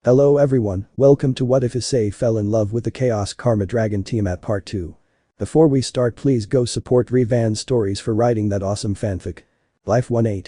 Hello everyone, welcome to What If Issei Fell in Love with the Chaos Karma Dragon Tiamat Part 2. Before we start, please go support RevansStories for writing that awesome fanfic. Life 18.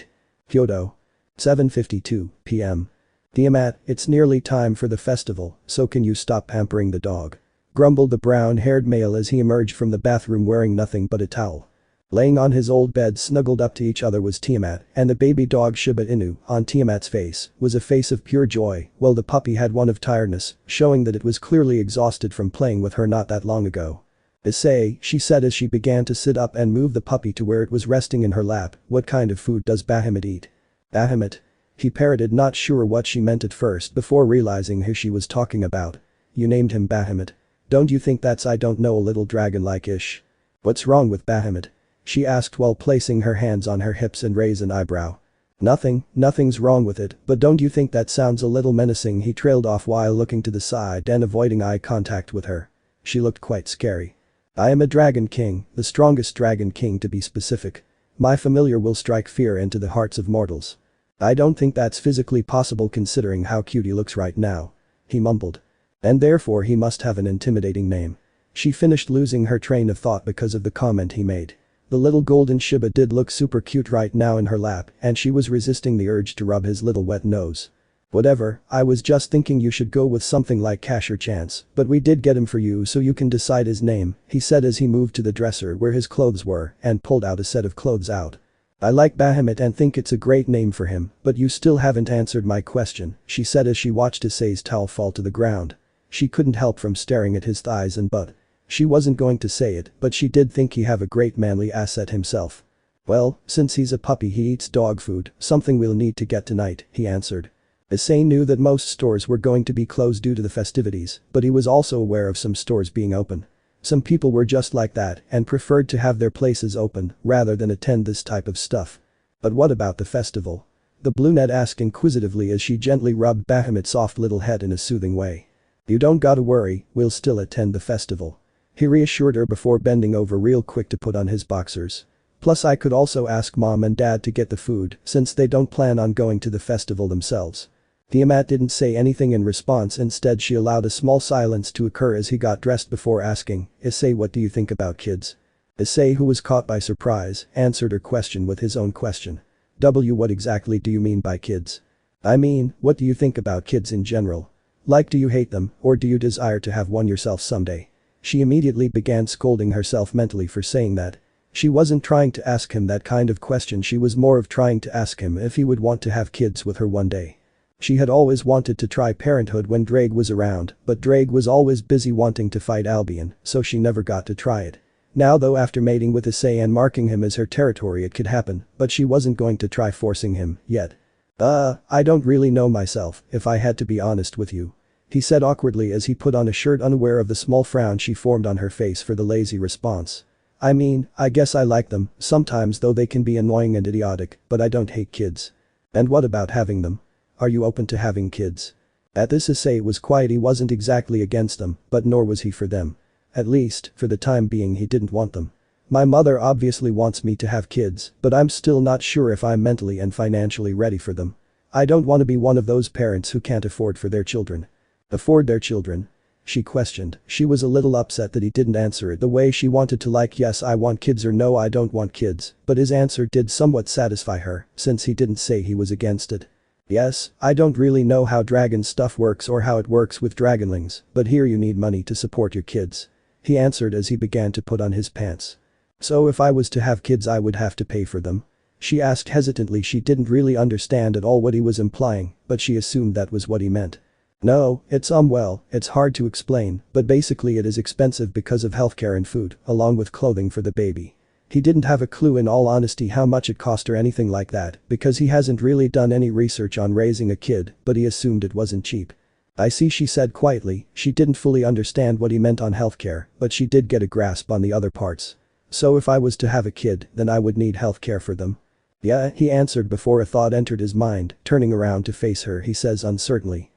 Kyoto. 7:52 p.m. Tiamat, it's nearly time for the festival, so can you stop pampering the dog? Grumbled the brown-haired male as he emerged from the bathroom wearing nothing but a towel. Laying on his old bed snuggled up to each other was Tiamat, and the baby dog Shiba Inu, on Tiamat's face, was a face of pure joy, while the puppy had one of tiredness, showing that it was clearly exhausted from playing with her not that long ago. Issei, she said as she began to sit up and move the puppy to where it was resting in her lap, what kind of food does Bahamut eat? Bahamut? He parroted, not sure what she meant at first before realizing who she was talking about. You named him Bahamut. Don't you think that's I don't know a little dragon-like ish? What's wrong with Bahamut? She asked while placing her hands on her hips and raised an eyebrow. Nothing's wrong with it, but don't you think that sounds a little menacing? He trailed off while looking to the side and avoiding eye contact with her. She looked quite scary. I am a dragon king, the strongest dragon king to be specific. My familiar will strike fear into the hearts of mortals. I don't think that's physically possible considering how cute he looks right now. He mumbled. And therefore he must have an intimidating name. She finished losing her train of thought because of the comment he made. The little golden Shiba did look super cute right now in her lap, and she was resisting the urge to rub his little wet nose. Whatever, I was just thinking you should go with something like Cash or Chance, but we did get him for you so you can decide his name, he said as he moved to the dresser where his clothes were and pulled out a set of clothes out. I like Bahamut and think it's a great name for him, but you still haven't answered my question, she said as she watched Issei's towel fall to the ground. She couldn't help from staring at his thighs and butt. She wasn't going to say it, but she did think he have a great manly asset himself. Well, since he's a puppy he eats dog food, something we'll need to get tonight, he answered. Issei knew that most stores were going to be closed due to the festivities, but he was also aware of some stores being open. Some people were just like that and preferred to have their places open rather than attend this type of stuff. But what about the festival? The brunette asked inquisitively as she gently rubbed Bahamut's soft little head in a soothing way. You don't gotta worry, we'll still attend the festival. He reassured her before bending over real quick to put on his boxers. Plus I could also ask mom and dad to get the food since they don't plan on going to the festival themselves. Tiamat didn't say anything in response, instead she allowed a small silence to occur as he got dressed before asking, Issei, what do you think about kids? Issei, who was caught by surprise, answered her question with his own question. What exactly do you mean by kids? I mean, what do you think about kids in general? Like, do you hate them or do you desire to have one yourself someday? She immediately began scolding herself mentally for saying that. She wasn't trying to ask him that kind of question, she was more of trying to ask him if he would want to have kids with her one day. She had always wanted to try parenthood when Drake was around, but Drake was always busy wanting to fight Albion, so she never got to try it. Now though, after mating with Issei and marking him as her territory, it could happen, but she wasn't going to try forcing him yet. I don't really know myself, if I had to be honest with you. He said awkwardly as he put on a shirt, unaware of the small frown she formed on her face for the lazy response. I mean, I guess I like them, sometimes though they can be annoying and idiotic, but I don't hate kids. And what about having them? Are you open to having kids? At this, Issei was quiet. He wasn't exactly against them, but nor was he for them. At least, for the time being he didn't want them. My mother obviously wants me to have kids, but I'm still not sure if I'm mentally and financially ready for them. I don't want to be one of those parents who can't afford for their children. Afford their children? She questioned. She was a little upset that he didn't answer it the way she wanted to, like yes I want kids or no I don't want kids, but his answer did somewhat satisfy her, since he didn't say he was against it. Yes, I don't really know how dragon stuff works or how it works with dragonlings, but here you need money to support your kids. He answered as he began to put on his pants. So if I was to have kids I would have to pay for them? She asked hesitantly. She didn't really understand at all what he was implying, but she assumed that was what he meant. No, well, it's hard to explain, but basically it is expensive because of healthcare and food, along with clothing for the baby. He didn't have a clue in all honesty how much it cost or anything like that, because he hasn't really done any research on raising a kid, but he assumed it wasn't cheap. I see, she said quietly. She didn't fully understand what he meant on healthcare, but she did get a grasp on the other parts. So if I was to have a kid, then I would need healthcare for them. Yeah, he answered before a thought entered his mind. Turning around to face her, he says uncertainly.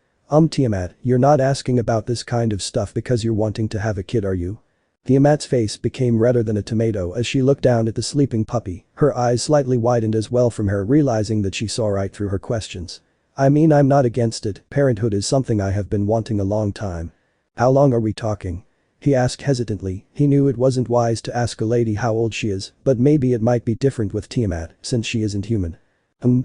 Tiamat, you're not asking about this kind of stuff because you're wanting to have a kid, are you? Tiamat's face became redder than a tomato as she looked down at the sleeping puppy, her eyes slightly widened as well from her realizing that she saw right through her questions. I mean, I'm not against it, parenthood is something I have been wanting a long time. How long are we talking? He asked hesitantly. He knew it wasn't wise to ask a lady how old she is, but maybe it might be different with Tiamat, since she isn't human.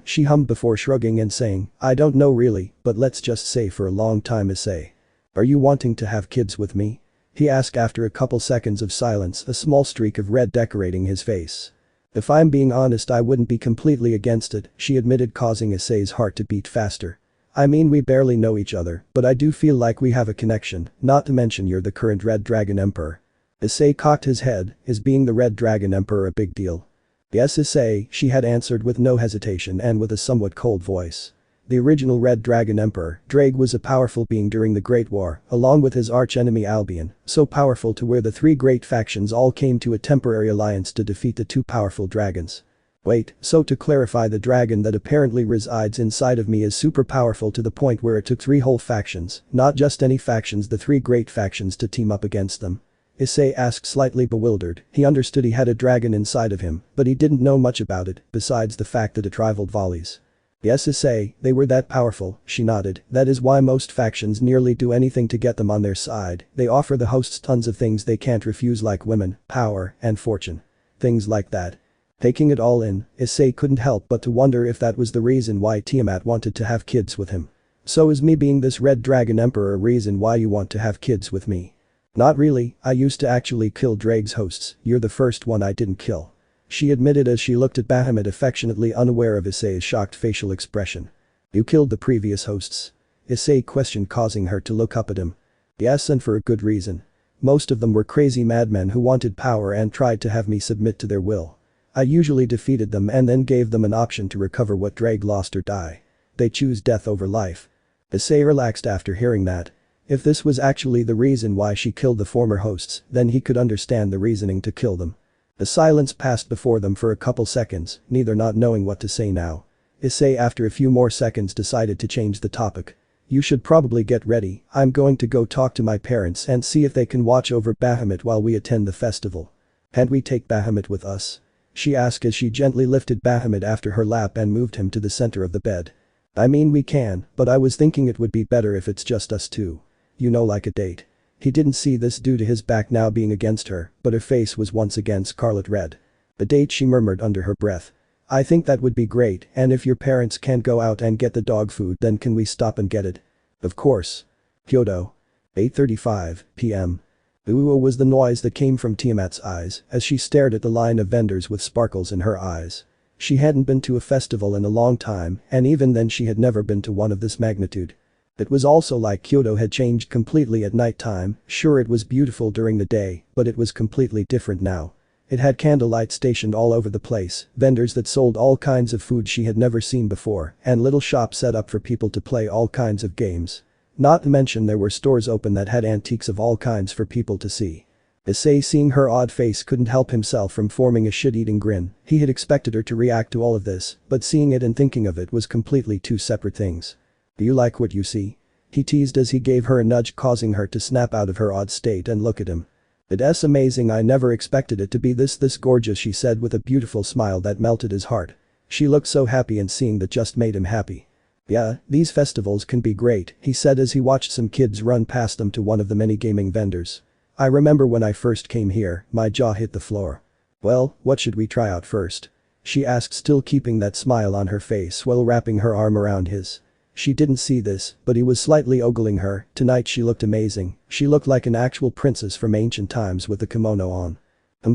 She hummed before shrugging and saying, I don't know really, but let's just say for a long time. Issei. Are you wanting to have kids with me? He asked after a couple seconds of silence, a small streak of red decorating his face. If I'm being honest, I wouldn't be completely against it, she admitted, causing Issei's heart to beat faster. I mean, we barely know each other, but I do feel like we have a connection, not to mention you're the current Red Dragon Emperor. Issei cocked his head. Is being the Red Dragon Emperor a big deal? Yes, Issei, she had answered with no hesitation and with a somewhat cold voice. The original Red Dragon Emperor, Drake, was a powerful being during the Great War, along with his arch-enemy Albion, so powerful to where the three great factions all came to a temporary alliance to defeat the two powerful dragons. Wait, so to clarify, the dragon that apparently resides inside of me is super powerful to the point where it took three whole factions, not just any factions, the three great factions, to team up against them? Issei asked, slightly bewildered. He understood he had a dragon inside of him, but he didn't know much about it, besides the fact that it rivaled Volley's. Yes, Issei, they were that powerful, she nodded. That is why most factions nearly do anything to get them on their side. They offer the hosts tons of things they can't refuse, like women, power, and fortune. Things like that. Taking it all in, Issei couldn't help but to wonder if that was the reason why Tiamat wanted to have kids with him. So is me being this Red Dragon Emperor a reason why you want to have kids with me? Not really, I used to actually kill Drake's hosts, you're the first one I didn't kill. She admitted as she looked at Bahamut, affectionately unaware of Issei's shocked facial expression. You killed the previous hosts? Issei questioned, causing her to look up at him. Yes, and for a good reason. Most of them were crazy madmen who wanted power and tried to have me submit to their will. I usually defeated them and then gave them an option to recover what Drake lost or die. They choose death over life. Issei relaxed after hearing that. If this was actually the reason why she killed the former hosts, then he could understand the reasoning to kill them. The silence passed before them for a couple seconds, neither not knowing what to say now. Issei, after a few more seconds, decided to change the topic. You should probably get ready, I'm going to go talk to my parents and see if they can watch over Bahamut while we attend the festival. Can't we take Bahamut with us? She asked as she gently lifted Bahamut after her lap and moved him to the center of the bed. I mean, we can, but I was thinking it would be better if it's just us two. You know, like a date. He didn't see this due to his back now being against her, but her face was once again scarlet red. The date, she murmured under her breath. I think that would be great, and if your parents can't go out and get the dog food, then can we stop and get it? Of course. Kyoto. 8:35 p.m. Ooh was the noise that came from Tiamat's eyes as she stared at the line of vendors with sparkles in her eyes. She hadn't been to a festival in a long time, and even then she had never been to one of this magnitude. It was also like Kyoto had changed completely at night time. Sure, it was beautiful during the day, but it was completely different now. It had candlelight stationed all over the place, vendors that sold all kinds of food she had never seen before, and little shops set up for people to play all kinds of games. Not to mention there were stores open that had antiques of all kinds for people to see. Issei, seeing her odd face, couldn't help himself from forming a shit-eating grin. He had expected her to react to all of this, but seeing it and thinking of it was completely two separate things. Do you like what you see? He teased as he gave her a nudge, causing her to snap out of her odd state and look at him. It's amazing, I never expected it to be this gorgeous, she said with a beautiful smile that melted his heart. She looked so happy, and seeing that just made him happy. Yeah, these festivals can be great, he said as he watched some kids run past them to one of the many gaming vendors. I remember when I first came here, my jaw hit the floor. Well, what should we try out first? She asked, still keeping that smile on her face while wrapping her arm around his. She didn't see this, but he was slightly ogling her. Tonight she looked amazing. She looked like an actual princess from ancient times with a kimono on.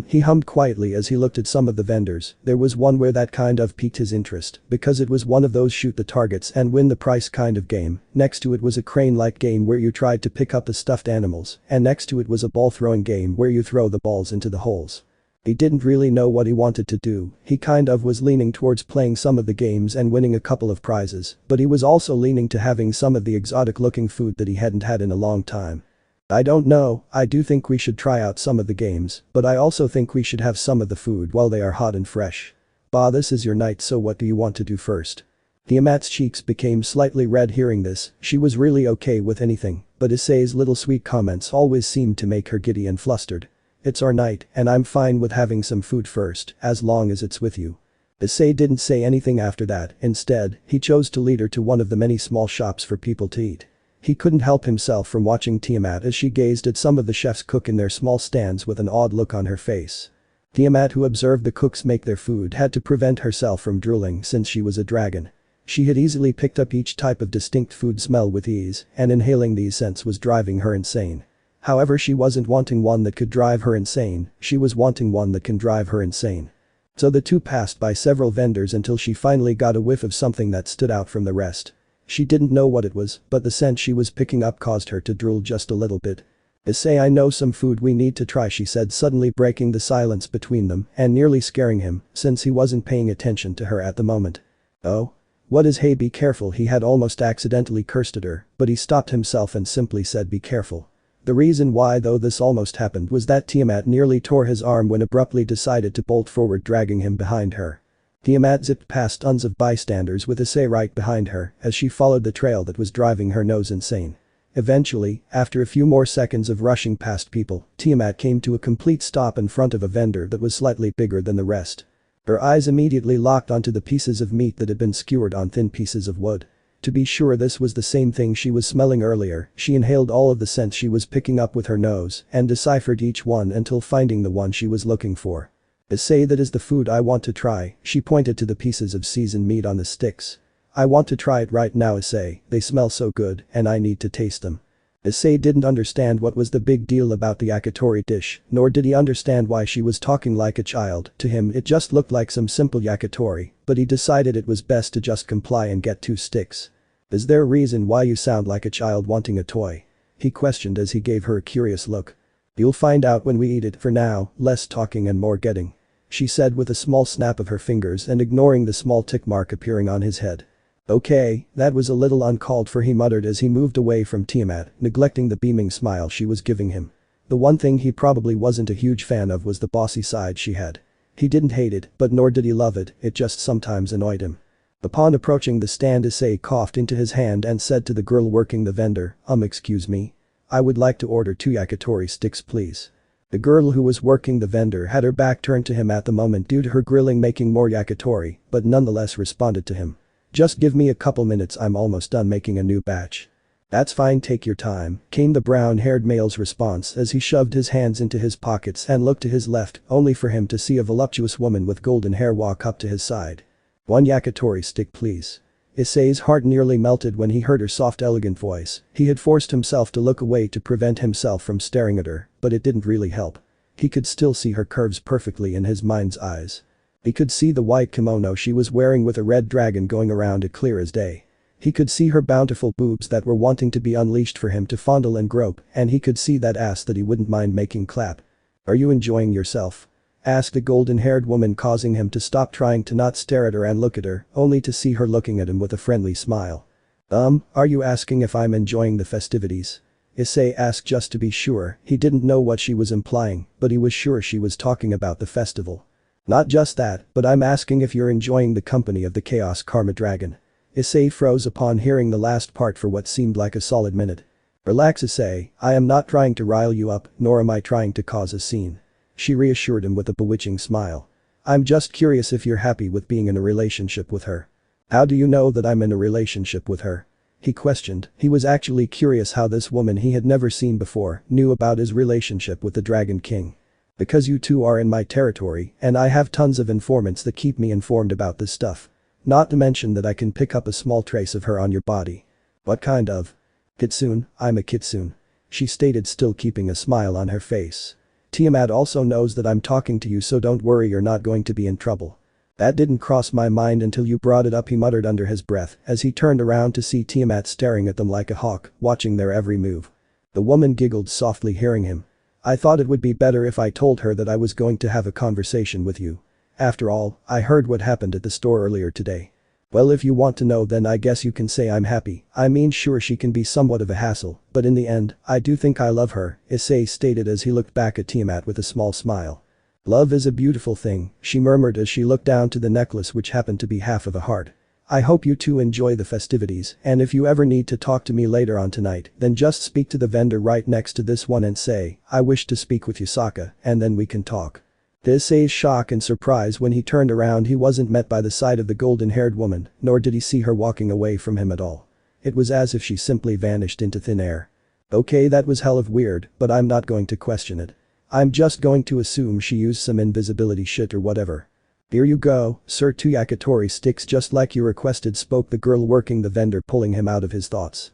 He hummed quietly as he looked at some of the vendors. There was one where that kind of piqued his interest, because it was one of those shoot the targets and win the prize kind of game. Next to it was a crane-like game where you tried to pick up the stuffed animals, and next to it was a ball-throwing game where you throw the balls into the holes. He didn't really know what he wanted to do. He kind of was leaning towards playing some of the games and winning a couple of prizes, but he was also leaning to having some of the exotic-looking food that he hadn't had in a long time. I don't know, I do think we should try out some of the games, but I also think we should have some of the food while they are hot and fresh. Bah, this is your night, so what do you want to do first? Tiamat's cheeks became slightly red hearing this. She was really okay with anything, but Issei's little sweet comments always seemed to make her giddy and flustered. It's our night, and I'm fine with having some food first, as long as it's with you. Issei didn't say anything after that, instead, he chose to lead her to one of the many small shops for people to eat. He couldn't help himself from watching Tiamat as she gazed at some of the chefs cook in their small stands with an odd look on her face. Tiamat, who observed the cooks make their food, had to prevent herself from drooling since she was a dragon. She had easily picked up each type of distinct food smell with ease, and inhaling these scents was driving her insane. However, she wasn't wanting one that could drive her insane, she was wanting one that can drive her insane. So the two passed by several vendors until she finally got a whiff of something that stood out from the rest. She didn't know what it was, but the scent she was picking up caused her to drool just a little bit. "Issei, I know some food we need to try," she said, suddenly breaking the silence between them and nearly scaring him since he wasn't paying attention to her at the moment. "Oh? What is hey, be careful," he had almost accidentally cursed at her, but he stopped himself and simply said be careful. The reason why though this almost happened was that Tiamat nearly tore his arm when abruptly decided to bolt forward, dragging him behind her. Tiamat zipped past tons of bystanders with Issei right behind her as she followed the trail that was driving her nose insane. Eventually, after a few more seconds of rushing past people, Tiamat came to a complete stop in front of a vendor that was slightly bigger than the rest. Her eyes immediately locked onto the pieces of meat that had been skewered on thin pieces of wood. To be sure this was the same thing she was smelling earlier, she inhaled all of the scents she was picking up with her nose and deciphered each one until finding the one she was looking for. "Issei, that is the food I want to try," she pointed to the pieces of seasoned meat on the sticks. "I want to try it right now, Issei, they smell so good and I need to taste them." Issei didn't understand what was the big deal about the yakitori dish, nor did he understand why she was talking like a child. To him it just looked like some simple yakitori, but he decided it was best to just comply and get 2 sticks. "Is there a reason why you sound like a child wanting a toy?" he questioned as he gave her a curious look. "You'll find out when we eat it. For now, less talking and more getting," she said with a small snap of her fingers and ignoring the small tick mark appearing on his head. "Okay, that was a little uncalled for," he muttered as he moved away from Tiamat, neglecting the beaming smile she was giving him. The one thing he probably wasn't a huge fan of was the bossy side she had. He didn't hate it, but nor did he love it, it just sometimes annoyed him. Upon approaching the stand, Issei coughed into his hand and said to the girl working the vendor, "Excuse me? I would like to order 2 yakitori sticks please." The girl who was working the vendor had her back turned to him at the moment due to her grilling making more yakitori, but nonetheless responded to him. "Just give me a couple minutes, I'm almost done making a new batch." "That's fine, take your time," came the brown-haired male's response as he shoved his hands into his pockets and looked to his left, only for him to see a voluptuous woman with golden hair walk up to his side. "1 yakitori stick please." Issei's heart nearly melted when he heard her soft elegant voice. He had forced himself to look away to prevent himself from staring at her, but it didn't really help. He could still see her curves perfectly in his mind's eyes. He could see the white kimono she was wearing with a red dragon going around it clear as day. He could see her bountiful boobs that were wanting to be unleashed for him to fondle and grope, and he could see that ass that he wouldn't mind making clap. "Are you enjoying yourself?" asked a golden-haired woman, causing him to stop trying to not stare at her and look at her, only to see her looking at him with a friendly smile. Are you asking if I'm enjoying the festivities?" Issei asked just to be sure. He didn't know what she was implying, but he was sure she was talking about the festival. "Not just that, but I'm asking if you're enjoying the company of the Chaos Karma Dragon." Issei froze upon hearing the last part for what seemed like a solid minute. "Relax, Issei, I am not trying to rile you up, nor am I trying to cause a scene," she reassured him with a bewitching smile. "I'm just curious if you're happy with being in a relationship with her." "How do you know that I'm in a relationship with her?" he questioned. He was actually curious how this woman he had never seen before knew about his relationship with the Dragon King. "Because you two are in my territory, and I have tons of informants that keep me informed about this stuff. Not to mention that I can pick up a small trace of her on your body." "What kind of?" "Kitsune, I'm a kitsune," she stated, still keeping a smile on her face. "Tiamat also knows that I'm talking to you, so don't worry, you're not going to be in trouble." "That didn't cross my mind until you brought it up," he muttered under his breath as he turned around to see Tiamat staring at them like a hawk, watching their every move. The woman giggled softly hearing him. "I thought it would be better if I told her that I was going to have a conversation with you. After all, I heard what happened at the store earlier today." "Well, if you want to know, then I guess you can say I'm happy. I mean, sure, she can be somewhat of a hassle, but in the end, I do think I love her," Issei stated as he looked back at Tiamat with a small smile. "Love is a beautiful thing," she murmured as she looked down to the necklace, which happened to be half of a heart. "I hope you two enjoy the festivities, and if you ever need to talk to me later on tonight, then just speak to the vendor right next to this one and say, 'I wish to speak with Yusaka,' and then we can talk." To Issei's shock and surprise when he turned around he wasn't met by the sight of the golden-haired woman, nor did he see her walking away from him at all. It was as if she simply vanished into thin air. Okay, that was hell of weird, but I'm not going to question it. I'm just going to assume she used some invisibility shit or whatever. Here you go, sir, 2 yakitori sticks just like you requested, spoke the girl working the vendor, pulling him out of his thoughts.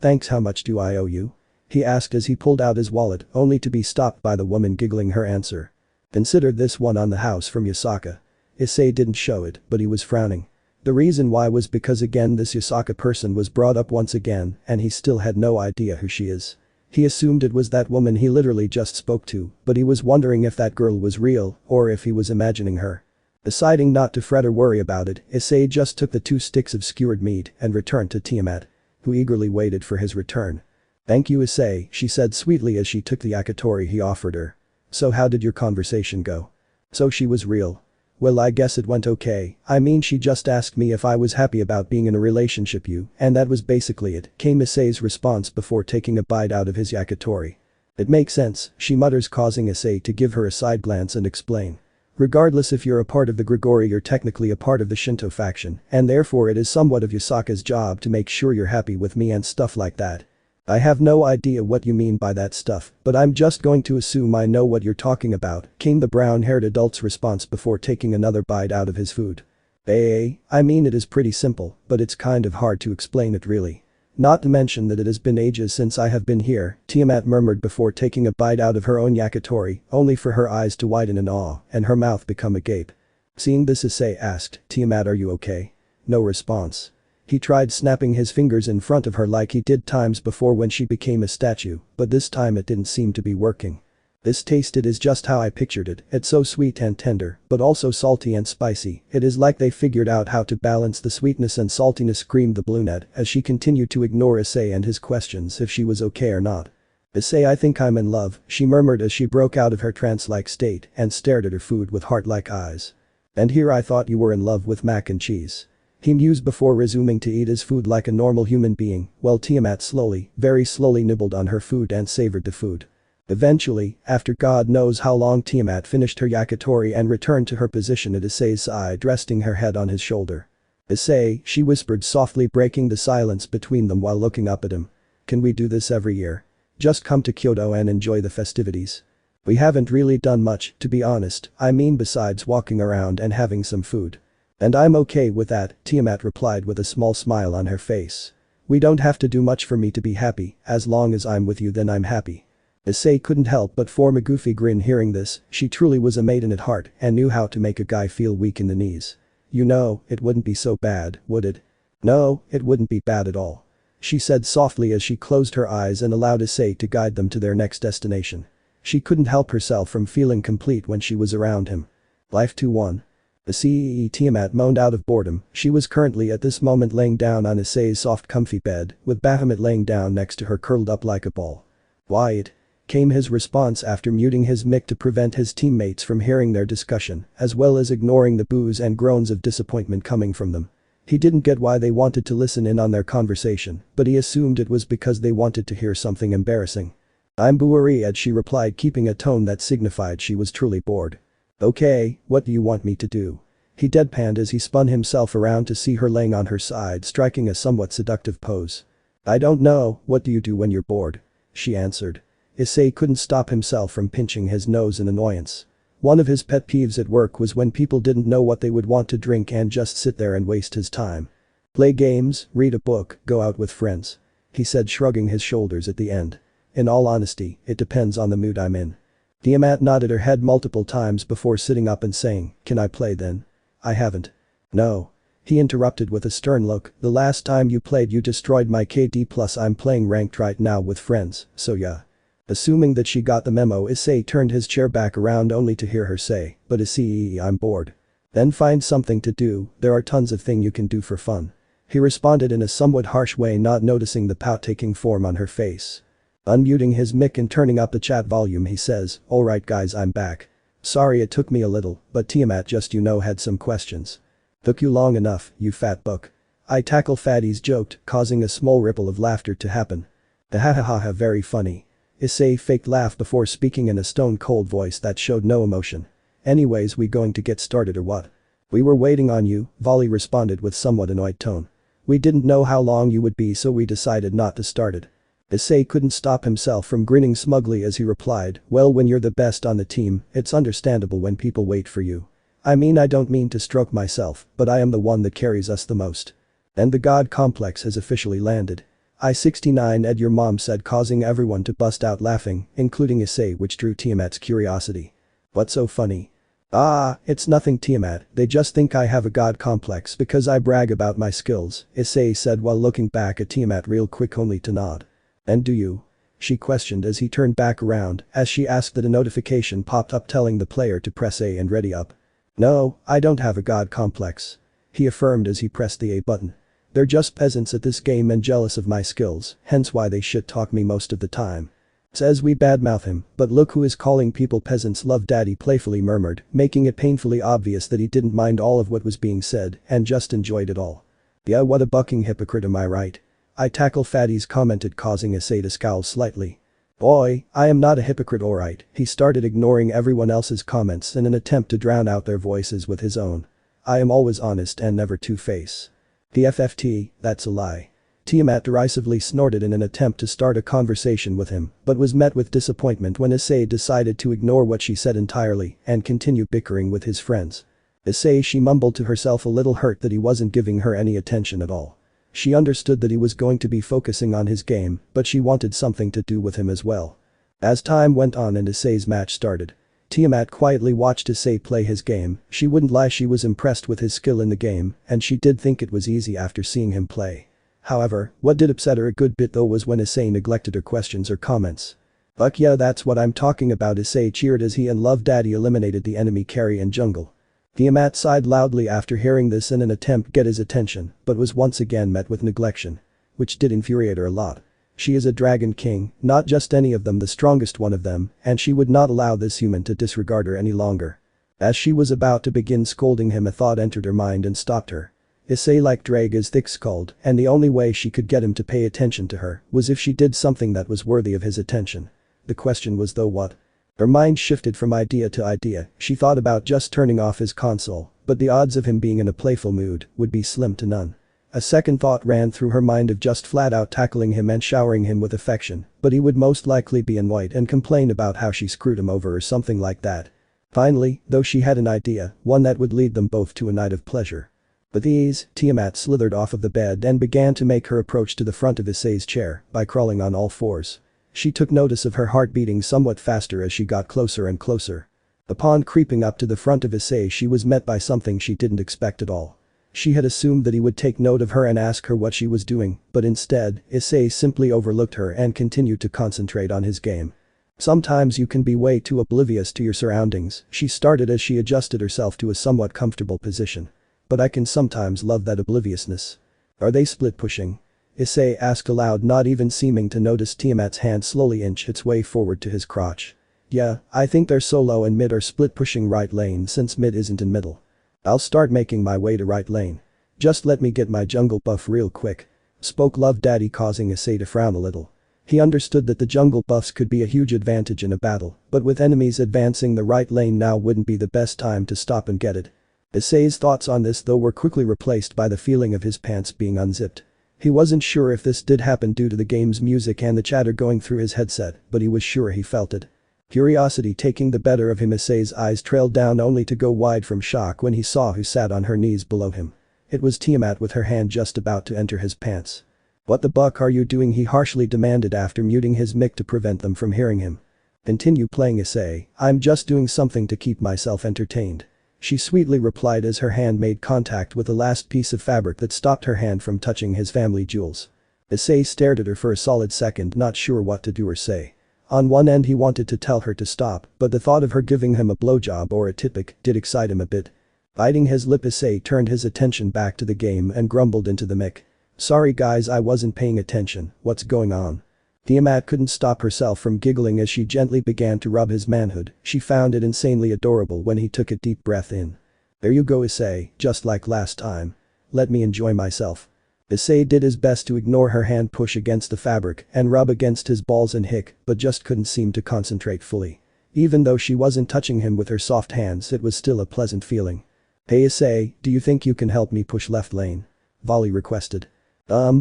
Thanks, how much do I owe you? He asked as he pulled out his wallet, only to be stopped by the woman giggling her answer. Consider this one on the house from Yasaka. Issei didn't show it, but he was frowning. The reason why was because again this Yasaka person was brought up once again and he still had no idea who she is. He assumed it was that woman he literally just spoke to, but he was wondering if that girl was real or if he was imagining her. Deciding not to fret or worry about it, Issei just took the 2 sticks of skewered meat and returned to Tiamat, who eagerly waited for his return. Thank you, Issei, she said sweetly as she took the yakitori he offered her. So how did your conversation go? So she was real. Well, I guess it went okay. I mean, she just asked me if I was happy about being in a relationship and that was basically it, came Issei's response before taking a bite out of his yakitori. It makes sense, she mutters, causing Issei to give her a side glance and explain. Regardless if you're a part of the Grigori, you're technically a part of the Shinto faction, and therefore it is somewhat of Yasaka's job to make sure you're happy with me and stuff like that. I have no idea what you mean by that stuff, but I'm just going to assume I know what you're talking about, came the brown-haired adult's response before taking another bite out of his food. I mean, it is pretty simple, but it's kind of hard to explain it really. Not to mention that it has been ages since I have been here, Tiamat murmured before taking a bite out of her own yakitori, only for her eyes to widen in awe and her mouth become agape. Seeing this, Issei asked, Tiamat, are you okay? No response. He tried snapping his fingers in front of her like he did times before when she became a statue, but this time it didn't seem to be working. This tasted is just how I pictured it, it's so sweet and tender, but also salty and spicy, it is like they figured out how to balance the sweetness and saltiness, screamed the brunette as she continued to ignore Issei and his questions if she was okay or not. Issei, I think I'm in love, she murmured as she broke out of her trance-like state and stared at her food with heart-like eyes. And here I thought you were in love with mac and cheese. He mused before resuming to eat his food like a normal human being, while Tiamat slowly, very slowly nibbled on her food and savored the food. Eventually, after God knows how long, Tiamat finished her yakitori and returned to her position at Issei's side, resting her head on his shoulder. Issei, she whispered softly, breaking the silence between them while looking up at him. Can we do this every year? Just come to Kyoto and enjoy the festivities. We haven't really done much, to be honest, I mean besides walking around and having some food. And I'm okay with that, Tiamat replied with a small smile on her face. We don't have to do much for me to be happy, as long as I'm with you then I'm happy. Issei couldn't help but form a goofy grin hearing this, she truly was a maiden at heart and knew how to make a guy feel weak in the knees. You know, it wouldn't be so bad, would it? No, it wouldn't be bad at all. She said softly as she closed her eyes and allowed Issei to guide them to their next destination. She couldn't help herself from feeling complete when she was around him. Life 2-1. The CEE, Tiamat moaned out of boredom, she was currently at this moment laying down on Issei's soft comfy bed, with Bahamut laying down next to her curled up like a ball. Wyatt, came his response after muting his mic to prevent his teammates from hearing their discussion, as well as ignoring the boos and groans of disappointment coming from them. He didn't get why they wanted to listen in on their conversation, but he assumed it was because they wanted to hear something embarrassing. I'm bored, she replied, keeping a tone that signified she was truly bored. Okay, what do you want me to do? He deadpanned as he spun himself around to see her laying on her side, striking a somewhat seductive pose. I don't know, what do you do when you're bored? She answered. Issei couldn't stop himself from pinching his nose in annoyance. One of his pet peeves at work was when people didn't know what they would want to drink and just sit there and waste his time. Play games, read a book, go out with friends. He said, shrugging his shoulders at the end. In all honesty, it depends on the mood I'm in. Tiamat nodded her head multiple times before sitting up and saying, can I play then? I haven't. No. He interrupted with a stern look, the last time you played you destroyed my KD plus I'm playing ranked right now with friends, so yeah. Assuming that she got the memo, Issei turned his chair back around only to hear her say, but Issei, I'm bored. Then find something to do, there are tons of things you can do for fun. He responded in a somewhat harsh way, not noticing the pout taking form on her face. Unmuting his mic and turning up the chat volume, he says, alright guys, I'm back. Sorry it took me a little, but Tiamat just had some questions. Took you long enough, you fat book. I tackle fatties joked, causing a small ripple of laughter to happen. Ha, very funny. Issei faked laugh before speaking in a stone-cold voice that showed no emotion. Anyways, we going to get started or what? We were waiting on you, Volley responded with somewhat annoyed tone. We didn't know how long you would be, so we decided not to start it. Issei couldn't stop himself from grinning smugly as he replied, well, when you're the best on the team, it's understandable when people wait for you. I mean, I don't mean to stroke myself, but I am the one that carries us the most. And the god complex has officially landed. I-69 Ed, your mom said, causing everyone to bust out laughing, including Issei, which drew Tiamat's curiosity. What's so funny? Ah, it's nothing, Tiamat, they just think I have a god complex because I brag about my skills, Issei said while looking back at Tiamat real quick only to nod. And do you? She questioned as he turned back around as she asked that a notification popped up telling the player to press A and ready up. No, I don't have a god complex. He affirmed as he pressed the A button. They're just peasants at this game and jealous of my skills, hence why they shit talk me most of the time. Says we badmouth him, but look who is calling people peasants, Love Daddy playfully murmured, making it painfully obvious that he didn't mind all of what was being said and just enjoyed it all. Yeah, what a bucking hypocrite, am I right? I tackle fatties commented, causing Issei to scowl slightly. Boy, I am not a hypocrite, alright, he started ignoring everyone else's comments in an attempt to drown out their voices with his own. I am always honest and never two-face. PFFT, that's a lie. Tiamat derisively snorted in an attempt to start a conversation with him, but was met with disappointment when Issei decided to ignore what she said entirely and continue bickering with his friends. Issei, she mumbled to herself, a little hurt that he wasn't giving her any attention at all. She understood that he was going to be focusing on his game, but she wanted something to do with him as well. As time went on and Issei's match started, Tiamat quietly watched Issei play his game. She wouldn't lie, she was impressed with his skill in the game, and she did think it was easy after seeing him play. However, what did upset her a good bit though was when Issei neglected her questions or comments. Fuck yeah, that's what I'm talking about, Issei cheered as he and Love Daddy eliminated the enemy carry and jungle. Tiamat sighed loudly after hearing this in an attempt to get his attention, but was once again met with neglection. Which did infuriate her a lot. She is a dragon king, not just any of them, the strongest one of them, and she would not allow this human to disregard her any longer. As she was about to begin scolding him, a thought entered her mind and stopped her. Issei like Drag is thick-skulled, and the only way she could get him to pay attention to her was if she did something that was worthy of his attention. The question was though what? Her mind shifted from idea to idea. She thought about just turning off his console, but the odds of him being in a playful mood would be slim to none. A second thought ran through her mind of just flat out tackling him and showering him with affection, but he would most likely be annoyed and complain about how she screwed him over or something like that. Finally, though, she had an idea, one that would lead them both to a night of pleasure. With ease, Tiamat slithered off of the bed and began to make her approach to the front of Issei's chair by crawling on all fours. She took notice of her heart beating somewhat faster as she got closer and closer. Upon creeping up to the front of Issei, she was met by something she didn't expect at all. She had assumed that he would take note of her and ask her what she was doing, but instead, Issei simply overlooked her and continued to concentrate on his game. Sometimes you can be way too oblivious to your surroundings, she started as she adjusted herself to a somewhat comfortable position. But I can sometimes love that obliviousness. Are they split pushing? Issei asked aloud, not even seeming to notice Tiamat's hand slowly inch its way forward to his crotch. Yeah, I think they're solo and mid are split pushing right lane since mid isn't in middle. I'll start making my way to right lane. Just let me get my jungle buff real quick. Spoke Love Daddy, causing Issei to frown a little. He understood that the jungle buffs could be a huge advantage in a battle, but with enemies advancing the right lane now wouldn't be the best time to stop and get it. Issei's thoughts on this though were quickly replaced by the feeling of his pants being unzipped. He wasn't sure if this did happen due to the game's music and the chatter going through his headset, but he was sure he felt it. Curiosity taking the better of him, Issei's eyes trailed down only to go wide from shock when he saw who sat on her knees below him. It was Tiamat with her hand just about to enter his pants. What the buck are you doing, he harshly demanded after muting his mic to prevent them from hearing him. Continue playing, Issei, I'm just doing something to keep myself entertained. She sweetly replied as her hand made contact with the last piece of fabric that stopped her hand from touching his family jewels. Issei stared at her for a solid second, not sure what to do or say. On one end he wanted to tell her to stop, but the thought of her giving him a blowjob or a titpic did excite him a bit. Biting his lip, Issei turned his attention back to the game and grumbled into the mic. Sorry guys, I wasn't paying attention, what's going on? Tiamat couldn't stop herself from giggling as she gently began to rub his manhood. She found it insanely adorable when he took a deep breath in. There you go, Issei, just like last time. Let me enjoy myself. Issei did his best to ignore her hand push against the fabric and rub against his balls and hick, but just couldn't seem to concentrate fully. Even though she wasn't touching him with her soft hands, it was still a pleasant feeling. "Hey Issei, do you think you can help me push left lane?" Volley requested.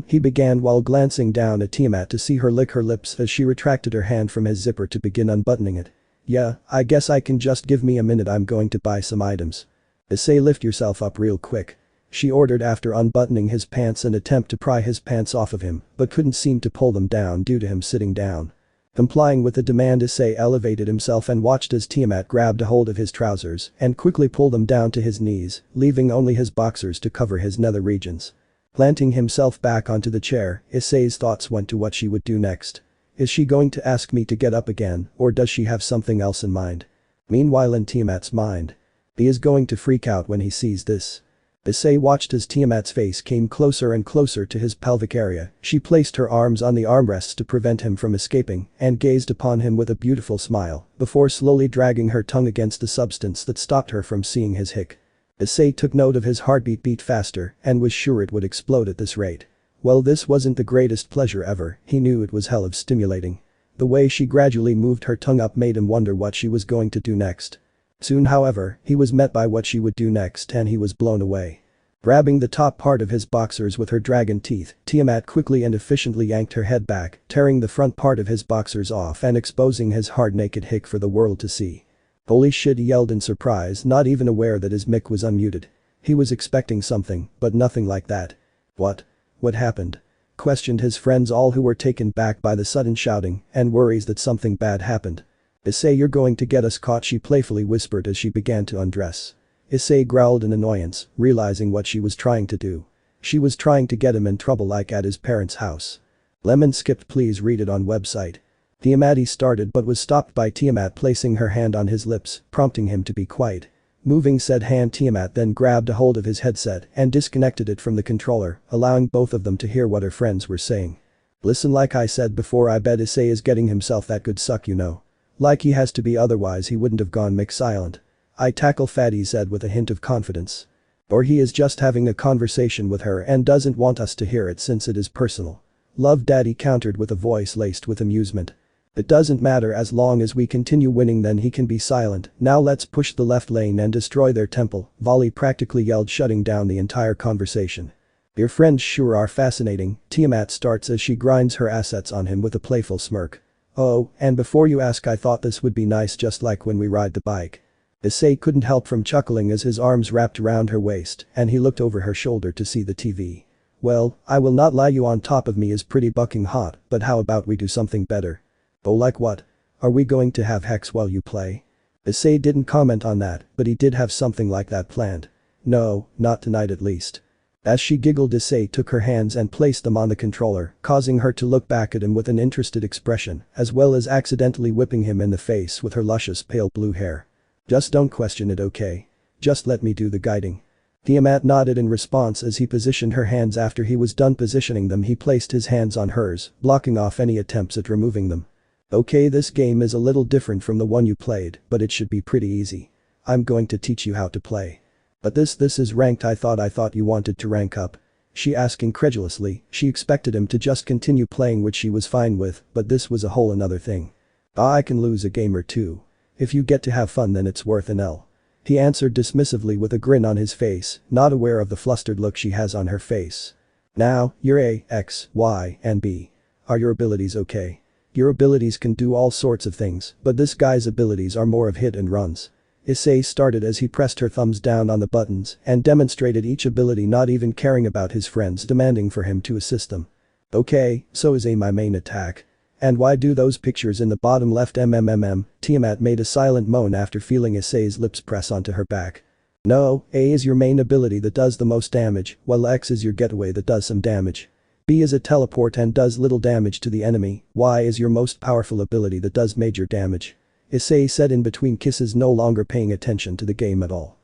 He began while glancing down at Tiamat to see her lick her lips as she retracted her hand from his zipper to begin unbuttoning it. "Yeah, I guess I can, just give me a minute, I'm going to buy some items." "Issei, lift yourself up real quick," she ordered after unbuttoning his pants and attempt to pry his pants off of him, but couldn't seem to pull them down due to him sitting down. Complying with the demand, Issei elevated himself and watched as Tiamat grabbed a hold of his trousers and quickly pulled them down to his knees, leaving only his boxers to cover his nether regions. Planting himself back onto the chair, Issei's thoughts went to what she would do next. Is she going to ask me to get up again, or does she have something else in mind? Meanwhile, in Tiamat's mind, he is going to freak out when he sees this. Issei watched as Tiamat's face came closer and closer to his pelvic area. She placed her arms on the armrests to prevent him from escaping and gazed upon him with a beautiful smile before slowly dragging her tongue against the substance that stopped her from seeing his hick. Issei took note of his heartbeat beat faster and was sure it would explode at this rate. Well, this wasn't the greatest pleasure ever, he knew it was hell of stimulating. The way she gradually moved her tongue up made him wonder what she was going to do next. Soon, however, he was met by what she would do next and he was blown away. Grabbing the top part of his boxers with her dragon teeth, Tiamat quickly and efficiently yanked her head back, tearing the front part of his boxers off and exposing his hard naked hick for the world to see. "Holy shit," he yelled in surprise, not even aware that his mic was unmuted. He was expecting something, but nothing like that. "What? What happened?" questioned his friends, all who were taken back by the sudden shouting and worries that something bad happened. "Issei, you're going to get us caught," she playfully whispered as she began to undress. Issei growled in annoyance, realizing what she was trying to do. She was trying to get him in trouble like at his parents' house. Lemon skipped, please read it on website. Tiamat started but was stopped by Tiamat placing her hand on his lips, prompting him to be quiet. Moving said hand, Tiamat then grabbed a hold of his headset and disconnected it from the controller, allowing both of them to hear what her friends were saying. "Listen, like I said before, I bet Issei is getting himself that good suck, you know. Like he has to be, otherwise he wouldn't have gone silent. I tackle Fatty said with a hint of confidence. Or he is just having a conversation with her and doesn't want us to hear it since it is personal. Love Daddy countered with a voice laced with amusement. It doesn't matter as long as we continue winning, then he can be silent. Now let's push the left lane and destroy their temple, Volley practically yelled, shutting down the entire conversation. Your friends sure are fascinating, Tiamat starts as she grinds her assets on him with a playful smirk. Oh, and before you ask, I thought this would be nice, just like when we ride the bike. Issei couldn't help from chuckling as his arms wrapped around her waist and he looked over her shoulder to see the TV. Well, I will not lie, you on top of me is pretty bucking hot, but how about we do something better? Oh, like what? Are we going to have hex while you play? Issei didn't comment on that, but he did have something like that planned. No, not tonight at least. As she giggled, Issei took her hands and placed them on the controller, causing her to look back at him with an interested expression, as well as accidentally whipping him in the face with her luscious pale blue hair. Just don't question it, okay? Just let me do the guiding. Tiamat nodded in response as he positioned her hands. After he was done positioning them, he placed his hands on hers, blocking off any attempts at removing them. Okay, this game is a little different from the one you played, but it should be pretty easy. I'm going to teach you how to play. But this is ranked. I thought you wanted to rank up. She asked incredulously. She expected him to just continue playing, which she was fine with, but this was a whole another thing. I can lose a game or two. If you get to have fun, then it's worth an L. He answered dismissively with a grin on his face, not aware of the flustered look she has on her face. Now, you're A, X, Y, and B. Are your abilities okay? Your abilities can do all sorts of things, but this guy's abilities are more of hit and runs. Issei started as he pressed her thumbs down on the buttons and demonstrated each ability, not even caring about his friends demanding for him to assist them. Okay, so is A my main attack. And why do those pictures in the bottom left Tiamat made a silent moan after feeling Issei's lips press onto her back. No, A is your main ability that does the most damage, while X is your getaway that does some damage. B is a teleport and does little damage to the enemy, Y is your most powerful ability that does major damage. Issei said in between kisses, no longer paying attention to the game at all.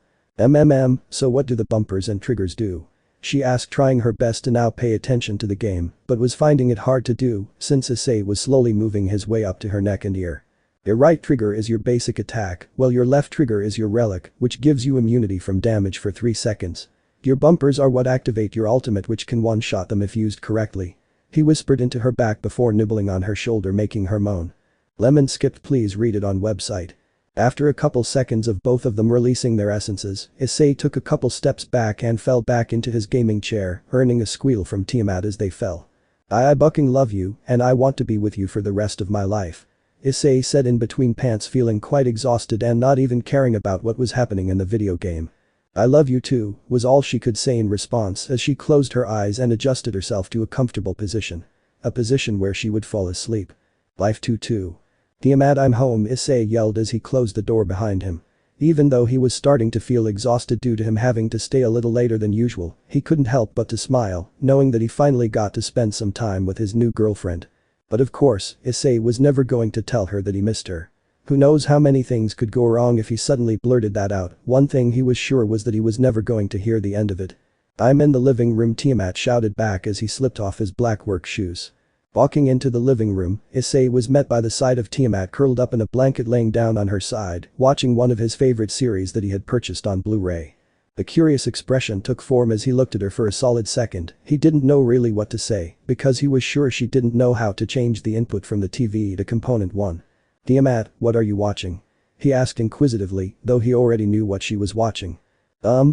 So what do the bumpers and triggers do? She asked, trying her best to now pay attention to the game, but was finding it hard to do since Issei was slowly moving his way up to her neck and ear. Your right trigger is your basic attack, while your left trigger is your relic, which gives you immunity from damage for 3 seconds. Your bumpers are what activate your ultimate, which can one-shot them if used correctly. He whispered into her back before nibbling on her shoulder, making her moan. Lemon skipped, please read it on website. After a couple seconds of both of them releasing their essences, Issei took a couple steps back and fell back into his gaming chair, earning a squeal from Tiamat as they fell. I bucking love you, and I want to be with you for the rest of my life. Issei said in between pants, feeling quite exhausted and not even caring about what was happening in the video game. I love you too, was all she could say in response as she closed her eyes and adjusted herself to a comfortable position. A position where she would fall asleep. Life 2-2. Tiamat, I'm home, Issei yelled as he closed the door behind him. Even though he was starting to feel exhausted due to him having to stay a little later than usual, he couldn't help but to smile, knowing that he finally got to spend some time with his new girlfriend. But of course, Issei was never going to tell her that he missed her. Who knows how many things could go wrong if he suddenly blurted that out. One thing he was sure was that he was never going to hear the end of it. I'm in the living room, Tiamat shouted back as he slipped off his black work shoes. Walking into the living room, Issei was met by the sight of Tiamat curled up in a blanket laying down on her side, watching one of his favorite series that he had purchased on Blu-ray. The curious expression took form as he looked at her for a solid second. He didn't know really what to say, because he was sure she didn't know how to change the input from the TV to component 1. Tiamat, what are you watching? He asked inquisitively, though he already knew what she was watching.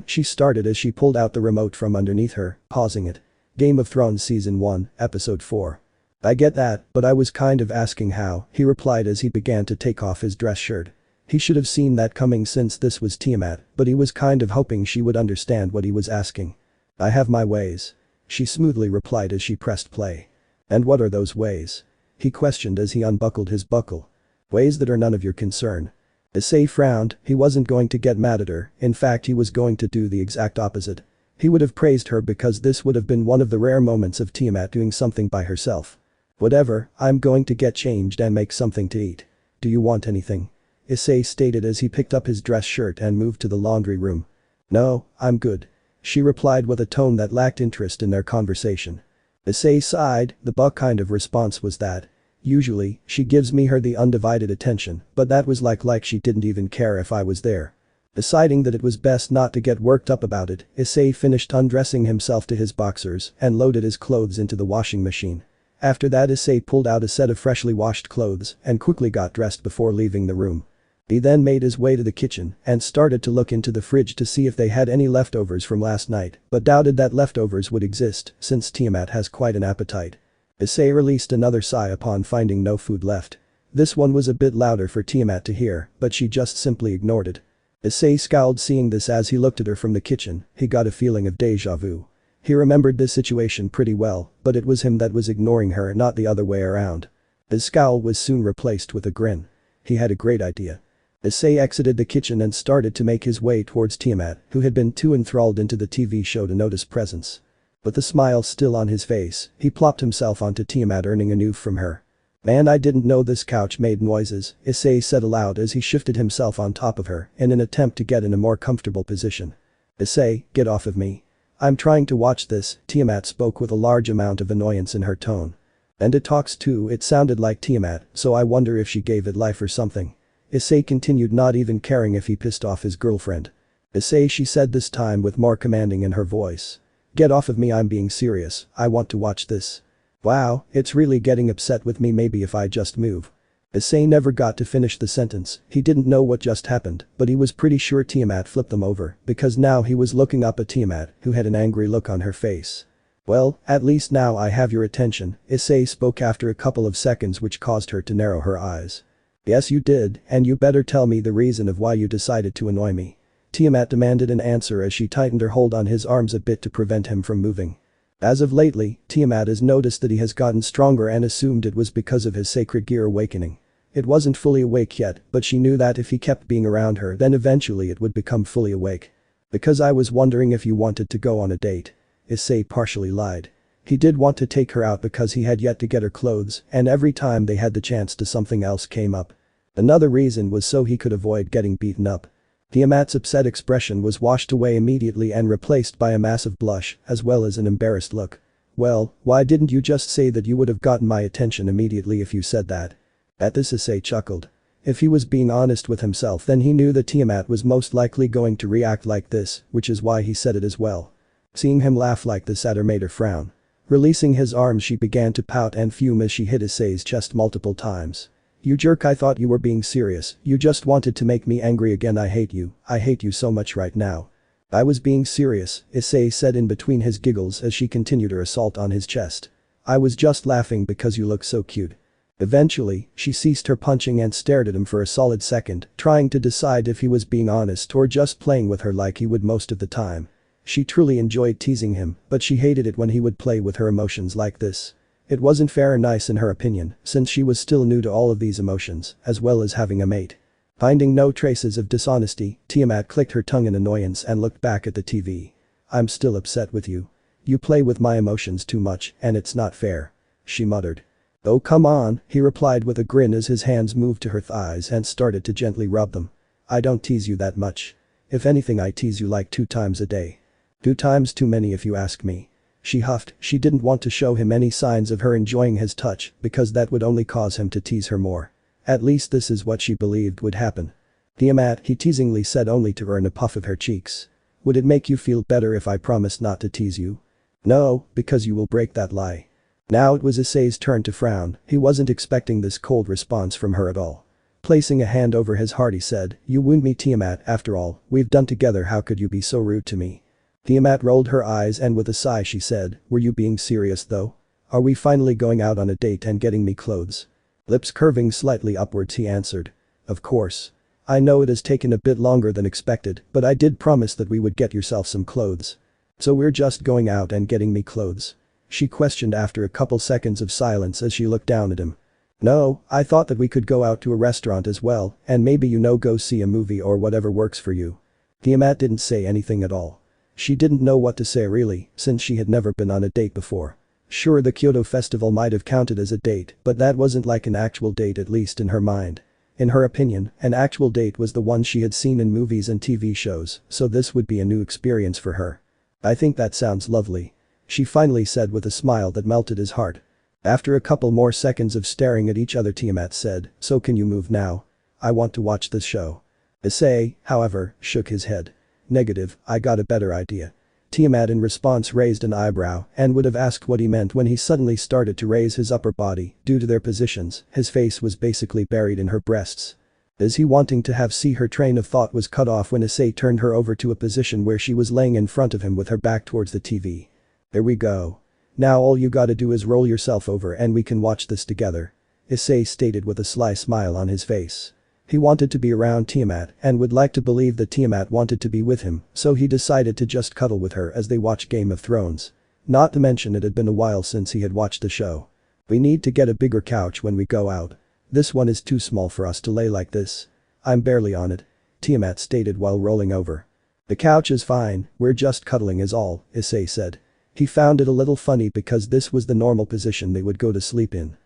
She started as she pulled out the remote from underneath her, pausing it. Game of Thrones Season 1, Episode 4. I get that, but I was kind of asking how, he replied as he began to take off his dress shirt. He should have seen that coming since this was Tiamat, but he was kind of hoping she would understand what he was asking. I have my ways. She smoothly replied as she pressed play. And what are those ways? He questioned as he unbuckled his buckle. Ways that are none of your concern. Issei frowned, he wasn't going to get mad at her, in fact he was going to do the exact opposite. He would have praised her because this would have been one of the rare moments of Tiamat doing something by herself. Whatever, I'm going to get changed and make something to eat. Do you want anything? Issei stated as he picked up his dress shirt and moved to the laundry room. No, I'm good. She replied with a tone that lacked interest in their conversation. Issei sighed, the buck kind of response was that. Usually, she gives me her the undivided attention, but that was like she didn't even care if I was there. Deciding that it was best not to get worked up about it, Issei finished undressing himself to his boxers and loaded his clothes into the washing machine. After that, Issei pulled out a set of freshly washed clothes and quickly got dressed before leaving the room. He then made his way to the kitchen and started to look into the fridge to see if they had any leftovers from last night, but doubted that leftovers would exist since Tiamat has quite an appetite. Issei released another sigh upon finding no food left. This one was a bit louder for Tiamat to hear, but she just simply ignored it. Issei scowled seeing this as he looked at her from the kitchen. He got a feeling of deja vu. He remembered this situation pretty well, but it was him that was ignoring her, not the other way around. His scowl was soon replaced with a grin. He had a great idea. Issei exited the kitchen and started to make his way towards Tiamat, who had been too enthralled into the TV show to notice presence. With the smile still on his face, he plopped himself onto Tiamat, earning a noof from her. Man, I didn't know this couch made noises, Issei said aloud as he shifted himself on top of her in an attempt to get in a more comfortable position. Issei, get off of me. I'm trying to watch this, Tiamat spoke with a large amount of annoyance in her tone. And it talks too, it sounded like Tiamat, so I wonder if she gave it life or something. Issei continued, not even caring if he pissed off his girlfriend. Issei, she said this time with more commanding in her voice. Get off of me, I'm being serious, I want to watch this. Wow, it's really getting upset with me, maybe if I just move. Issei never got to finish the sentence. He didn't know what just happened, but he was pretty sure Tiamat flipped them over, because now he was looking up at Tiamat, who had an angry look on her face. Well, at least now I have your attention, Issei spoke after a couple of seconds, which caused her to narrow her eyes. Yes you did, and you better tell me the reason of why you decided to annoy me. Tiamat demanded an answer as she tightened her hold on his arms a bit to prevent him from moving. As of lately, Tiamat has noticed that he has gotten stronger and assumed it was because of his sacred gear awakening. It wasn't fully awake yet, but she knew that if he kept being around her, then eventually it would become fully awake. Because I was wondering if you wanted to go on a date. Issei partially lied. He did want to take her out because he had yet to get her clothes, and every time they had the chance to something else came up. Another reason was so he could avoid getting beaten up. Tiamat's upset expression was washed away immediately and replaced by a massive blush, as well as an embarrassed look. Well, why didn't you just say that you would have gotten my attention immediately if you said that? At this, Issei chuckled. If he was being honest with himself, then he knew that Tiamat was most likely going to react like this, which is why he said it as well. Seeing him laugh like this at her made her frown. Releasing his arms, she began to pout and fume as she hit Issei's chest multiple times. You jerk, I thought you were being serious, you just wanted to make me angry again. I hate you so much right now. I was being serious, Issei said in between his giggles as she continued her assault on his chest. I was just laughing because you look so cute. Eventually, she ceased her punching and stared at him for a solid second, trying to decide if he was being honest or just playing with her like he would most of the time. She truly enjoyed teasing him, but she hated it when he would play with her emotions like this. It wasn't fair or nice in her opinion, since she was still new to all of these emotions, as well as having a mate. Finding no traces of dishonesty, Tiamat clicked her tongue in annoyance and looked back at the TV. I'm still upset with you. You play with my emotions too much, and it's not fair. She muttered. Oh come on, he replied with a grin as his hands moved to her thighs and started to gently rub them. I don't tease you that much. If anything, I tease you like 2 times a day. 2 times too many if you ask me. She huffed. She didn't want to show him any signs of her enjoying his touch because that would only cause him to tease her more. At least this is what she believed would happen. Tiamat, he teasingly said, only to earn a puff of her cheeks. Would it make you feel better if I promised not to tease you? No, because you will break that lie. Now it was Issei's turn to frown. He wasn't expecting this cold response from her at all. Placing a hand over his heart, he said, you wound me, Tiamat. After all we've done together, how could you be so rude to me? Tiamat rolled her eyes and with a sigh she said, were you being serious though? Are we finally going out on a date and getting me clothes? Lips curving slightly upwards, he answered. Of course. I know it has taken a bit longer than expected, but I did promise that we would get yourself some clothes. So we're just going out and getting me clothes? She questioned after a couple seconds of silence as she looked down at him. No, I thought that we could go out to a restaurant as well, and maybe go see a movie or whatever works for you. Tiamat didn't say anything at all. She didn't know what to say really, since she had never been on a date before. Sure, the Kyoto festival might have counted as a date, but that wasn't like an actual date, at least in her mind. In her opinion, an actual date was the one she had seen in movies and TV shows, so this would be a new experience for her. I think that sounds lovely. She finally said with a smile that melted his heart. After a couple more seconds of staring at each other, Tiamat said, so can you move now? I want to watch this show. Issei, however, shook his head. Negative, I got a better idea. Tiamat in response raised an eyebrow and would have asked what he meant when he suddenly started to raise his upper body. Due to their positions, his face was basically buried in her breasts. Is he wanting to have see her train of thought was cut off when Issei turned her over to a position where she was laying in front of him with her back towards the TV. There we go. Now all you gotta do is roll yourself over and we can watch this together. Issei stated with a sly smile on his face. He wanted to be around Tiamat and would like to believe that Tiamat wanted to be with him, so he decided to just cuddle with her as they watched Game of Thrones. Not to mention it had been a while since he had watched the show. We need to get a bigger couch when we go out. This one is too small for us to lay like this. I'm barely on it. Tiamat stated while rolling over. The couch is fine, we're just cuddling is all, Issei said. He found it a little funny because this was the normal position they would go to sleep in.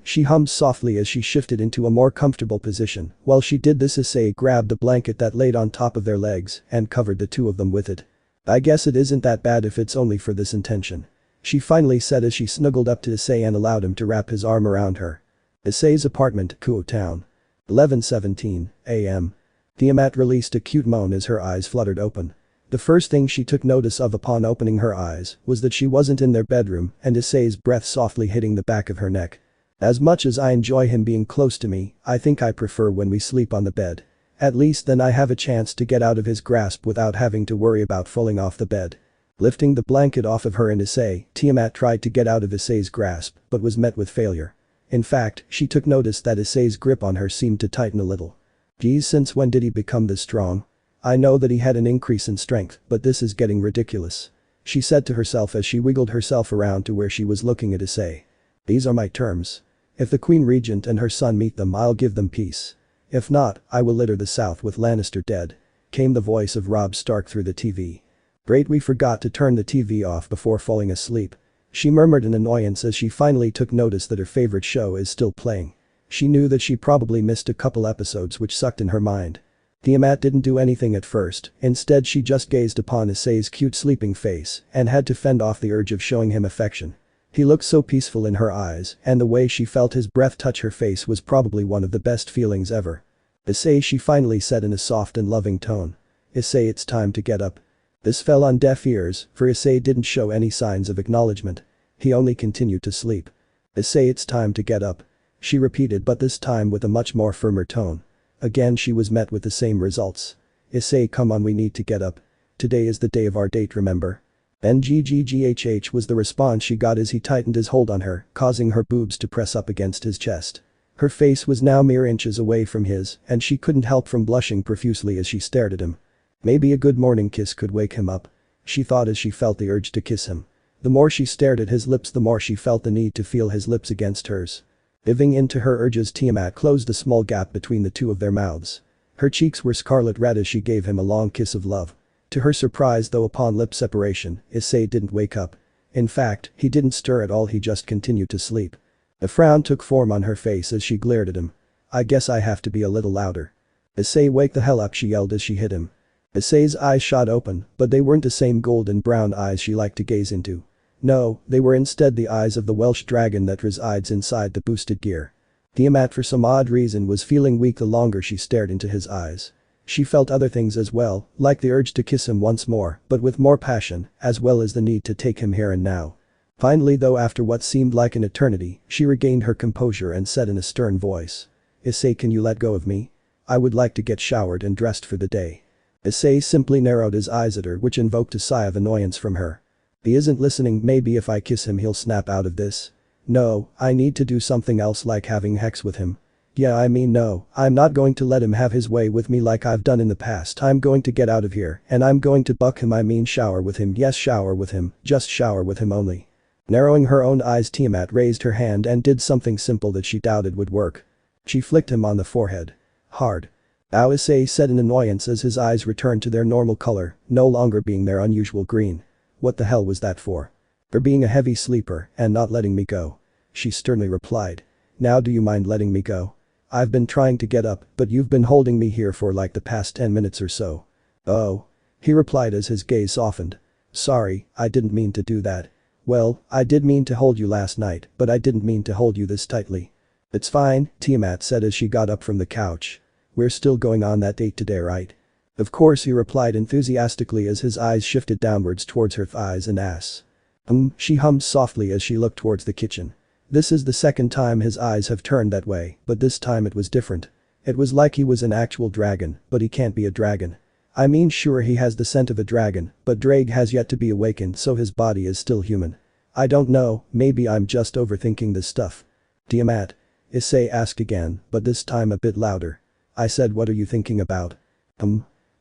She hummed softly as she shifted into a more comfortable position. While she did this, Issei grabbed a blanket that laid on top of their legs and covered the two of them with it. I guess it isn't that bad if it's only for this intention. She finally said as she snuggled up to Issei and allowed him to wrap his arm around her. Issei's apartment, Kuo Town. 11:17 a.m. Tiamat released a cute moan as her eyes fluttered open. The first thing she took notice of upon opening her eyes was that she wasn't in their bedroom and Issei's breath softly hitting the back of her neck. As much as I enjoy him being close to me, I think I prefer when we sleep on the bed. At least then I have a chance to get out of his grasp without having to worry about falling off the bed. Lifting the blanket off of her and Issei, Tiamat tried to get out of Issei's grasp but was met with failure. In fact, she took notice that Issei's grip on her seemed to tighten a little. Geez, since when did he become this strong? I know that he had an increase in strength, but this is getting ridiculous. She said to herself as she wiggled herself around to where she was looking at Issei. These are my terms. If the Queen Regent and her son meet them, I'll give them peace. If not, I will litter the South with Lannister dead. Came the voice of Robb Stark through the TV. Great, we forgot to turn the TV off before falling asleep. She murmured in annoyance as she finally took notice that her favorite show is still playing. She knew that she probably missed a couple episodes which sucked in her mind. Tiamat didn't do anything at first, instead she just gazed upon Issei's cute sleeping face and had to fend off the urge of showing him affection. He looked so peaceful in her eyes, and the way she felt his breath touch her face was probably one of the best feelings ever. Issei, she finally said in a soft and loving tone. Issei, it's time to get up. This fell on deaf ears, for Issei didn't show any signs of acknowledgement. He only continued to sleep. Issei, it's time to get up. She repeated, but this time with a much more firmer tone. Again she was met with the same results. Issei, come on, we need to get up. Today is the day of our date, remember? NGGGHH was the response she got as he tightened his hold on her, causing her boobs to press up against his chest. Her face was now mere inches away from his, and she couldn't help from blushing profusely as she stared at him. Maybe a good morning kiss could wake him up, she thought as she felt the urge to kiss him. The more she stared at his lips, the more she felt the need to feel his lips against hers. Giving in to her urges, Tiamat closed a small gap between the two of their mouths. Her cheeks were scarlet red as she gave him a long kiss of love. To her surprise, though, upon lip separation, Issei didn't wake up. In fact, he didn't stir at all, he just continued to sleep. A frown took form on her face as she glared at him. I guess I have to be a little louder. Issei, wake the hell up, she yelled as she hit him. Issei's eyes shot open, but they weren't the same golden brown eyes she liked to gaze into. No, they were instead the eyes of the Welsh dragon that resides inside the boosted gear. Tiamat, for some odd reason, was feeling weak the longer she stared into his eyes. She felt other things as well, like the urge to kiss him once more, but with more passion, as well as the need to take him here and now. Finally, though, after what seemed like an eternity, she regained her composure and said in a stern voice. Issei, can you let go of me? I would like to get showered and dressed for the day. Issei simply narrowed his eyes at her, which invoked a sigh of annoyance from her. He isn't listening. Maybe if I kiss him he'll snap out of this. No, I need to do something else, like having sex with him. Yeah, I mean, no, I'm not going to let him have his way with me like I've done in the past. I'm going to get out of here, and I'm going to buck him, I mean shower with him. Yes, shower with him, just shower with him only. Narrowing her own eyes, Tiamat raised her hand and did something simple that she doubted would work. She flicked him on the forehead. Hard. Ow, Issei said in annoyance as his eyes returned to their normal color, no longer being their unusual green. What the hell was that for? For being a heavy sleeper and not letting me go. She sternly replied. Now do you mind letting me go? I've been trying to get up, but you've been holding me here for like the past 10 minutes or so. Oh. He replied as his gaze softened. Sorry, I didn't mean to do that. Well, I did mean to hold you last night, but I didn't mean to hold you this tightly. It's fine, Tiamat said as she got up from the couch. We're still going on that date today, right? Of course, he replied enthusiastically as his eyes shifted downwards towards her thighs and ass. She hummed softly as she looked towards the kitchen. This is the second time his eyes have turned that way, but this time it was different. It was like he was an actual dragon, but he can't be a dragon. I mean, sure, he has the scent of a dragon, but Drake has yet to be awakened, so his body is still human. I don't know, maybe I'm just overthinking this stuff. Tiamat? Issei asked again, but this time a bit louder. I said, what are you thinking about?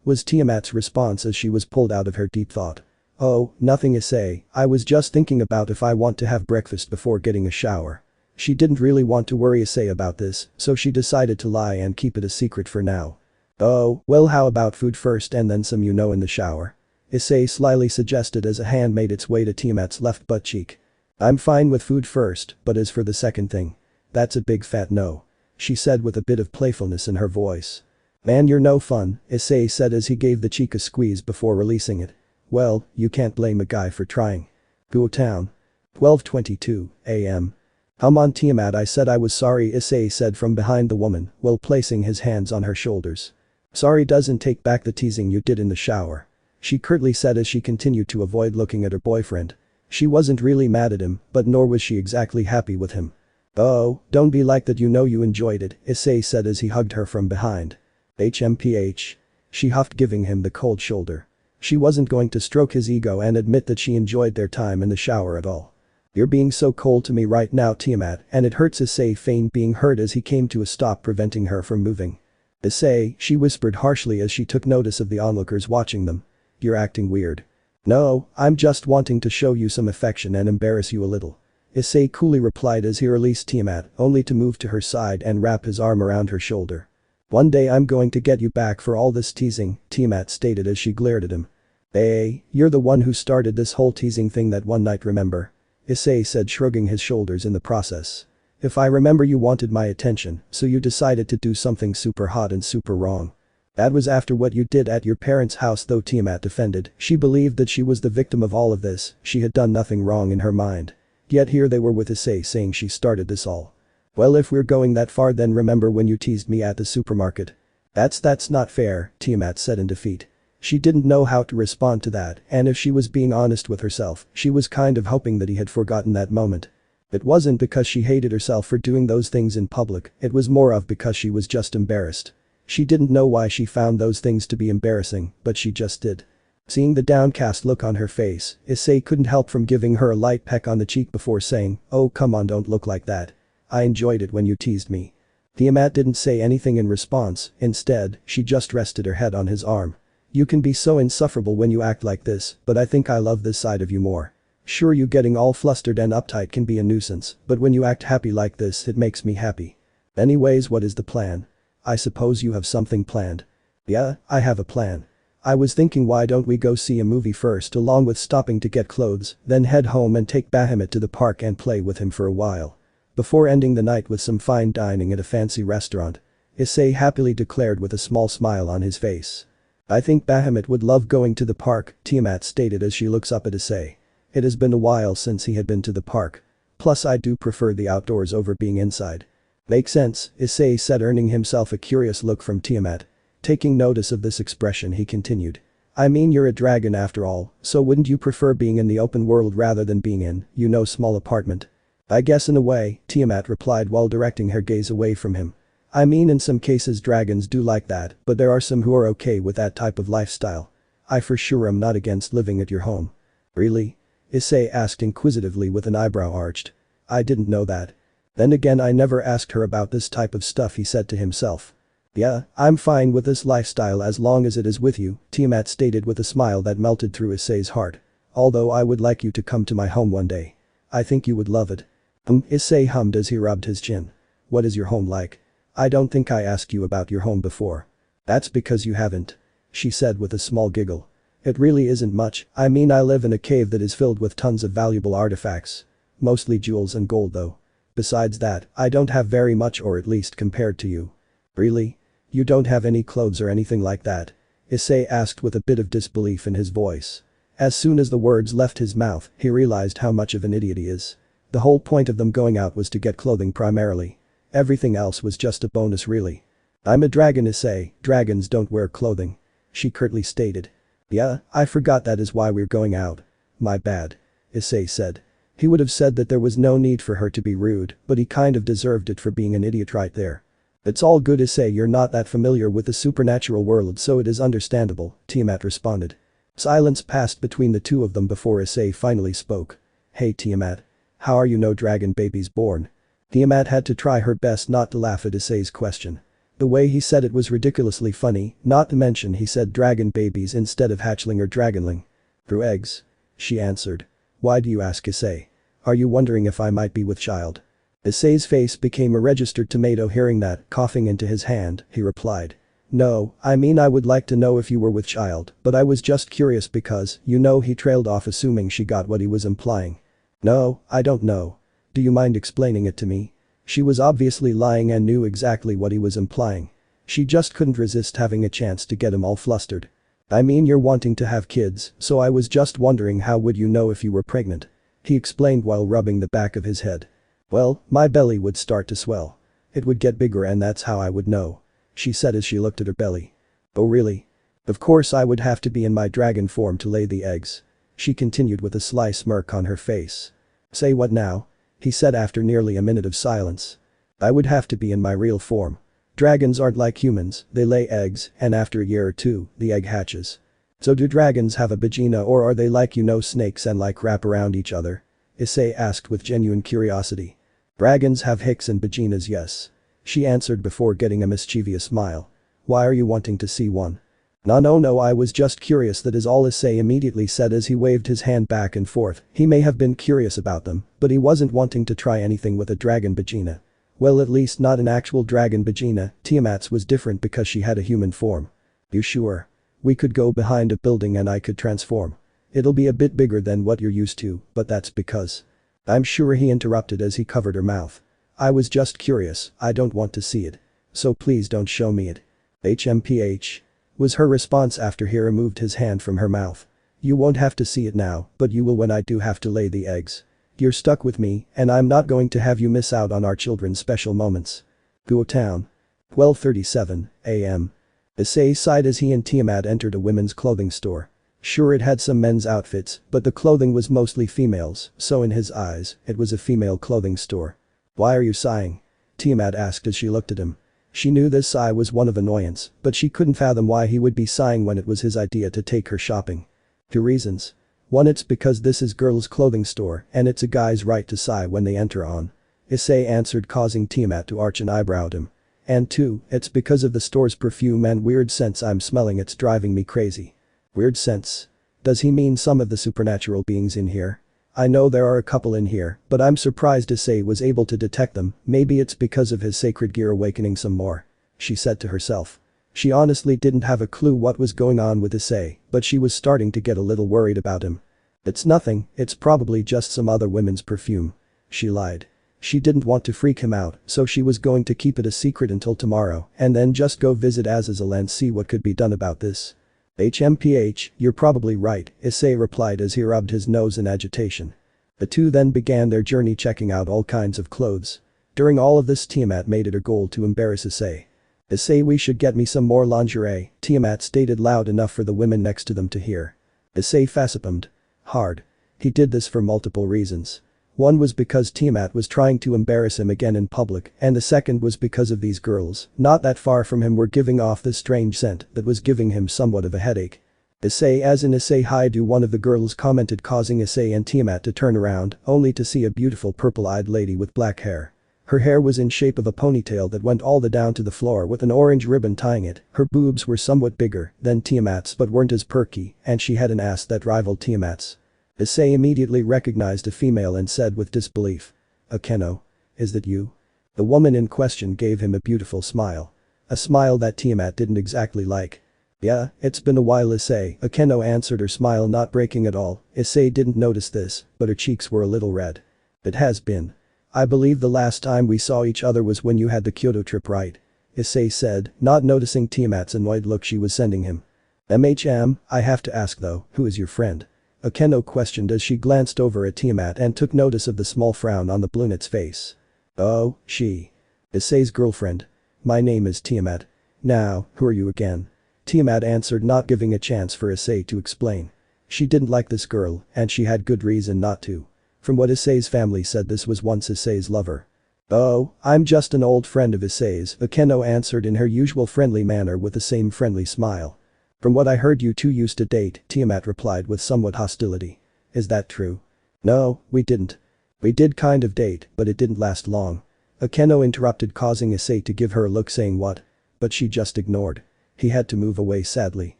Was Tiamat's response as she was pulled out of her deep thought. Oh, nothing, Issei, I was just thinking about if I want to have breakfast before getting a shower. She didn't really want to worry Issei about this, so she decided to lie and keep it a secret for now. Oh, well, how about food first and then some, in the shower? Issei slyly suggested as a hand made its way to Tiamat's left butt cheek. I'm fine with food first, but as for the second thing, that's a big fat no. She said with a bit of playfulness in her voice. Man, you're no fun, Issei said as he gave the cheek a squeeze before releasing it. Well, you can't blame a guy for trying. Go town. 12:22 a.m. Come on, Tiamat, I said I was sorry, Issei said from behind the woman while placing his hands on her shoulders. Sorry doesn't take back the teasing you did in the shower. She curtly said as she continued to avoid looking at her boyfriend. She wasn't really mad at him, but nor was she exactly happy with him. Oh, don't be like that, you enjoyed it, Issei said as he hugged her from behind. HMPH. She huffed, giving him the cold shoulder. She wasn't going to stroke his ego and admit that she enjoyed their time in the shower at all. You're being so cold to me right now, Tiamat, and it hurts, Issei feigned being hurt as he came to a stop, preventing her from moving. Issei, she whispered harshly as she took notice of the onlookers watching them. You're acting weird. No, I'm just wanting to show you some affection and embarrass you a little. Issei coolly replied as he released Tiamat, only to move to her side and wrap his arm around her shoulder. One day I'm going to get you back for all this teasing, Tiamat stated as she glared at him. Hey, you're the one who started this whole teasing thing that one night, remember? Issei said, shrugging his shoulders in the process. If I remember, you wanted my attention, so you decided to do something super hot and super wrong. That was after what you did at your parents' house, though, Tiamat defended. She believed that she was the victim of all of this, she had done nothing wrong in her mind. Yet here they were with Issei saying she started this all. Well, if we're going that far, then remember when you teased me at the supermarket? That's not fair, Tiamat said in defeat. She didn't know how to respond to that, and if she was being honest with herself, she was kind of hoping that he had forgotten that moment. It wasn't because she hated herself for doing those things in public, it was more of because she was just embarrassed. She didn't know why she found those things to be embarrassing, but she just did. Seeing the downcast look on her face, Issei couldn't help from giving her a light peck on the cheek before saying, "Oh come on, don't look like that. I enjoyed it when you teased me." Tiamat didn't say anything in response, instead, she just rested her head on his arm. "You can be so insufferable when you act like this, but I think I love this side of you more. Sure, you getting all flustered and uptight can be a nuisance, but when you act happy like this it makes me happy. Anyways, what is the plan? I suppose you have something planned." "Yeah, I have a plan. I was thinking why don't we go see a movie first along with stopping to get clothes, then head home and take Bahamut to the park and play with him for a while. Before ending the night with some fine dining at a fancy restaurant," Issei happily declared with a small smile on his face. "I think Bahamut would love going to the park," Tiamat stated as she looks up at Issei. It has been a while since he had been to the park. Plus I do prefer the outdoors over being inside. "Makes sense," Issei said, earning himself a curious look from Tiamat. Taking notice of this expression, he continued. "I mean, you're a dragon after all, so wouldn't you prefer being in the open world rather than being in, small apartment?" "I guess in a way," Tiamat replied while directing her gaze away from him. "I mean, in some cases dragons do like that, but there are some who are okay with that type of lifestyle. I for sure am not against living at your home." "Really?" Issei asked inquisitively with an eyebrow arched. "I didn't know that. Then again, I never asked her about this type of stuff," he said to himself. "Yeah, I'm fine with this lifestyle as long as it is with you," Tiamat stated with a smile that melted through Issei's heart. "Although I would like you to come to my home one day. I think you would love it." Issei hummed as he rubbed his chin. "What is your home like? I don't think I asked you about your home before." "That's because you haven't," she said with a small giggle. "It really isn't much, I mean, I live in a cave that is filled with tons of valuable artifacts. Mostly jewels and gold though. Besides that, I don't have very much, or at least compared to you." "Really? You don't have any clothes or anything like that?" Issei asked with a bit of disbelief in his voice. As soon as the words left his mouth, he realized how much of an idiot he is. The whole point of them going out was to get clothing primarily. Everything else was just a bonus really. "I'm a dragon, Issei, dragons don't wear clothing," she curtly stated. "Yeah, I forgot that is why we're going out. My bad," Issei said. He would have said that there was no need for her to be rude, but he kind of deserved it for being an idiot right there. "It's all good, Issei, you're not that familiar with the supernatural world, so it is understandable," Tiamat responded. Silence passed between the two of them before Issei finally spoke. "Hey Tiamat. How are you? No dragon babies born?" Tiamat had to try her best not to laugh at Issei's question. The way he said it was ridiculously funny, not to mention he said dragon babies instead of hatchling or dragonling. "Through eggs," she answered. "Why do you ask, Issei? Are you wondering if I might be with child?" Issei's face became a registered tomato hearing that, coughing into his hand, he replied. "No, I mean, I would like to know if you were with child, but I was just curious because, he trailed off assuming she got what he was implying. "No, I don't know. Do you mind explaining it to me?" She was obviously lying and knew exactly what he was implying. She just couldn't resist having a chance to get him all flustered. "I mean, you're wanting to have kids, so I was just wondering how would you know if you were pregnant?" he explained while rubbing the back of his head. "Well, my belly would start to swell. It would get bigger and that's how I would know," she said as she looked at her belly. "Oh really? Of course I would have to be in my dragon form to lay the eggs," she continued with a sly smirk on her face. "Say what now?" he said after nearly a minute of silence. "I would have to be in my real form. Dragons aren't like humans, they lay eggs and after a year or two, the egg hatches." "So do dragons have a vagina or are they like snakes and like wrap around each other?" Issei asked with genuine curiosity. "Dragons have hicks and vaginas, yes," she answered before getting a mischievous smile. "Why are you wanting to see one?" No, I was just curious, that is all," Issei immediately said as he waved his hand back and forth. He may have been curious about them, but he wasn't wanting to try anything with a dragon vagina. Well, at least not an actual dragon vagina. Tiamat's was different because she had a human form. "You sure? We could go behind a building and I could transform. It'll be a bit bigger than what you're used to, but that's because..." "I'm sure," he interrupted as he covered her mouth. "I was just curious, I don't want to see it. So please don't show me it." "HMPH," was her response after he removed his hand from her mouth. "You won't have to see it now, but you will when I do have to lay the eggs. You're stuck with me, and I'm not going to have you miss out on our children's special moments." Go town. 12:37 a.m. Issei sighed as he and Tiamat entered a women's clothing store. Sure, it had some men's outfits, but the clothing was mostly females, so in his eyes, it was a female clothing store. Why are you sighing? Tiamat asked as she looked at him. She knew this sigh was one of annoyance, but she couldn't fathom why he would be sighing when it was his idea to take her shopping. 2 reasons. 1, it's because this is girls' clothing store and it's a guy's right to sigh when they enter on. Issei answered, causing Tiamat to arch an eyebrow at him. And 2, it's because of the store's perfume and weird scents I'm smelling, it's driving me crazy. Weird scents? Does he mean some of the supernatural beings in here? I know there are a couple in here, but I'm surprised Issei was able to detect them, maybe it's because of his sacred gear awakening some more. She said to herself. She honestly didn't have a clue what was going on with Issei, but she was starting to get a little worried about him. It's nothing, it's probably just some other women's perfume. She lied. She didn't want to freak him out, so she was going to keep it a secret until tomorrow and then just go visit Azazel and see what could be done about this. HMPH, you're probably right, Issei replied as he rubbed his nose in agitation. The two then began their journey checking out all kinds of clothes. During all of this, Tiamat made it her goal to embarrass Issei. Issei, we should get me some more lingerie, Tiamat stated loud enough for the women next to them to hear. Issei facepalmed hard. He did this for multiple reasons. One was because Tiamat was trying to embarrass him again in public, and the second was because of these girls, not that far from him, were giving off this strange scent that was giving him somewhat of a headache. Issei, as in Issei Haidu, one of the girls commented, causing Issei and Tiamat to turn around, only to see a beautiful purple-eyed lady with black hair. Her hair was in shape of a ponytail that went all the down to the floor with an orange ribbon tying it. Her boobs were somewhat bigger than Tiamat's but weren't as perky, and she had an ass that rivaled Tiamat's. Issei immediately recognized a female and said with disbelief. Akeno. Is that you? The woman in question gave him a beautiful smile. A smile that Tiamat didn't exactly like. Yeah, it's been a while, Issei, Akeno answered, her smile not breaking at all. Issei didn't notice this, but her cheeks were a little red. It has been. I believe the last time we saw each other was when you had the Kyoto trip, right? Issei said, not noticing Tiamat's annoyed look she was sending him. I have to ask though, who is your friend? Akeno questioned as she glanced over at Tiamat and took notice of the small frown on the brunette's face. Oh, she. Issei's girlfriend. My name is Tiamat. Now, who are you again? Tiamat answered, not giving a chance for Issei to explain. She didn't like this girl, and she had good reason not to. From what Issei's family said, this was once Issei's lover. Oh, I'm just an old friend of Issei's, Akeno answered in her usual friendly manner with the same friendly smile. From what I heard, you two used to date, Tiamat replied with somewhat hostility. Is that true? No, we didn't. We did kind of date, but it didn't last long. Akeno interrupted, causing Issei to give her a look, saying what? But she just ignored. He had to move away sadly.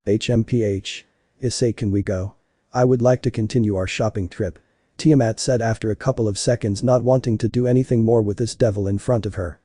HMPH. Issei, can we go? I would like to continue our shopping trip. Tiamat said after a couple of seconds, not wanting to do anything more with this devil in front of her.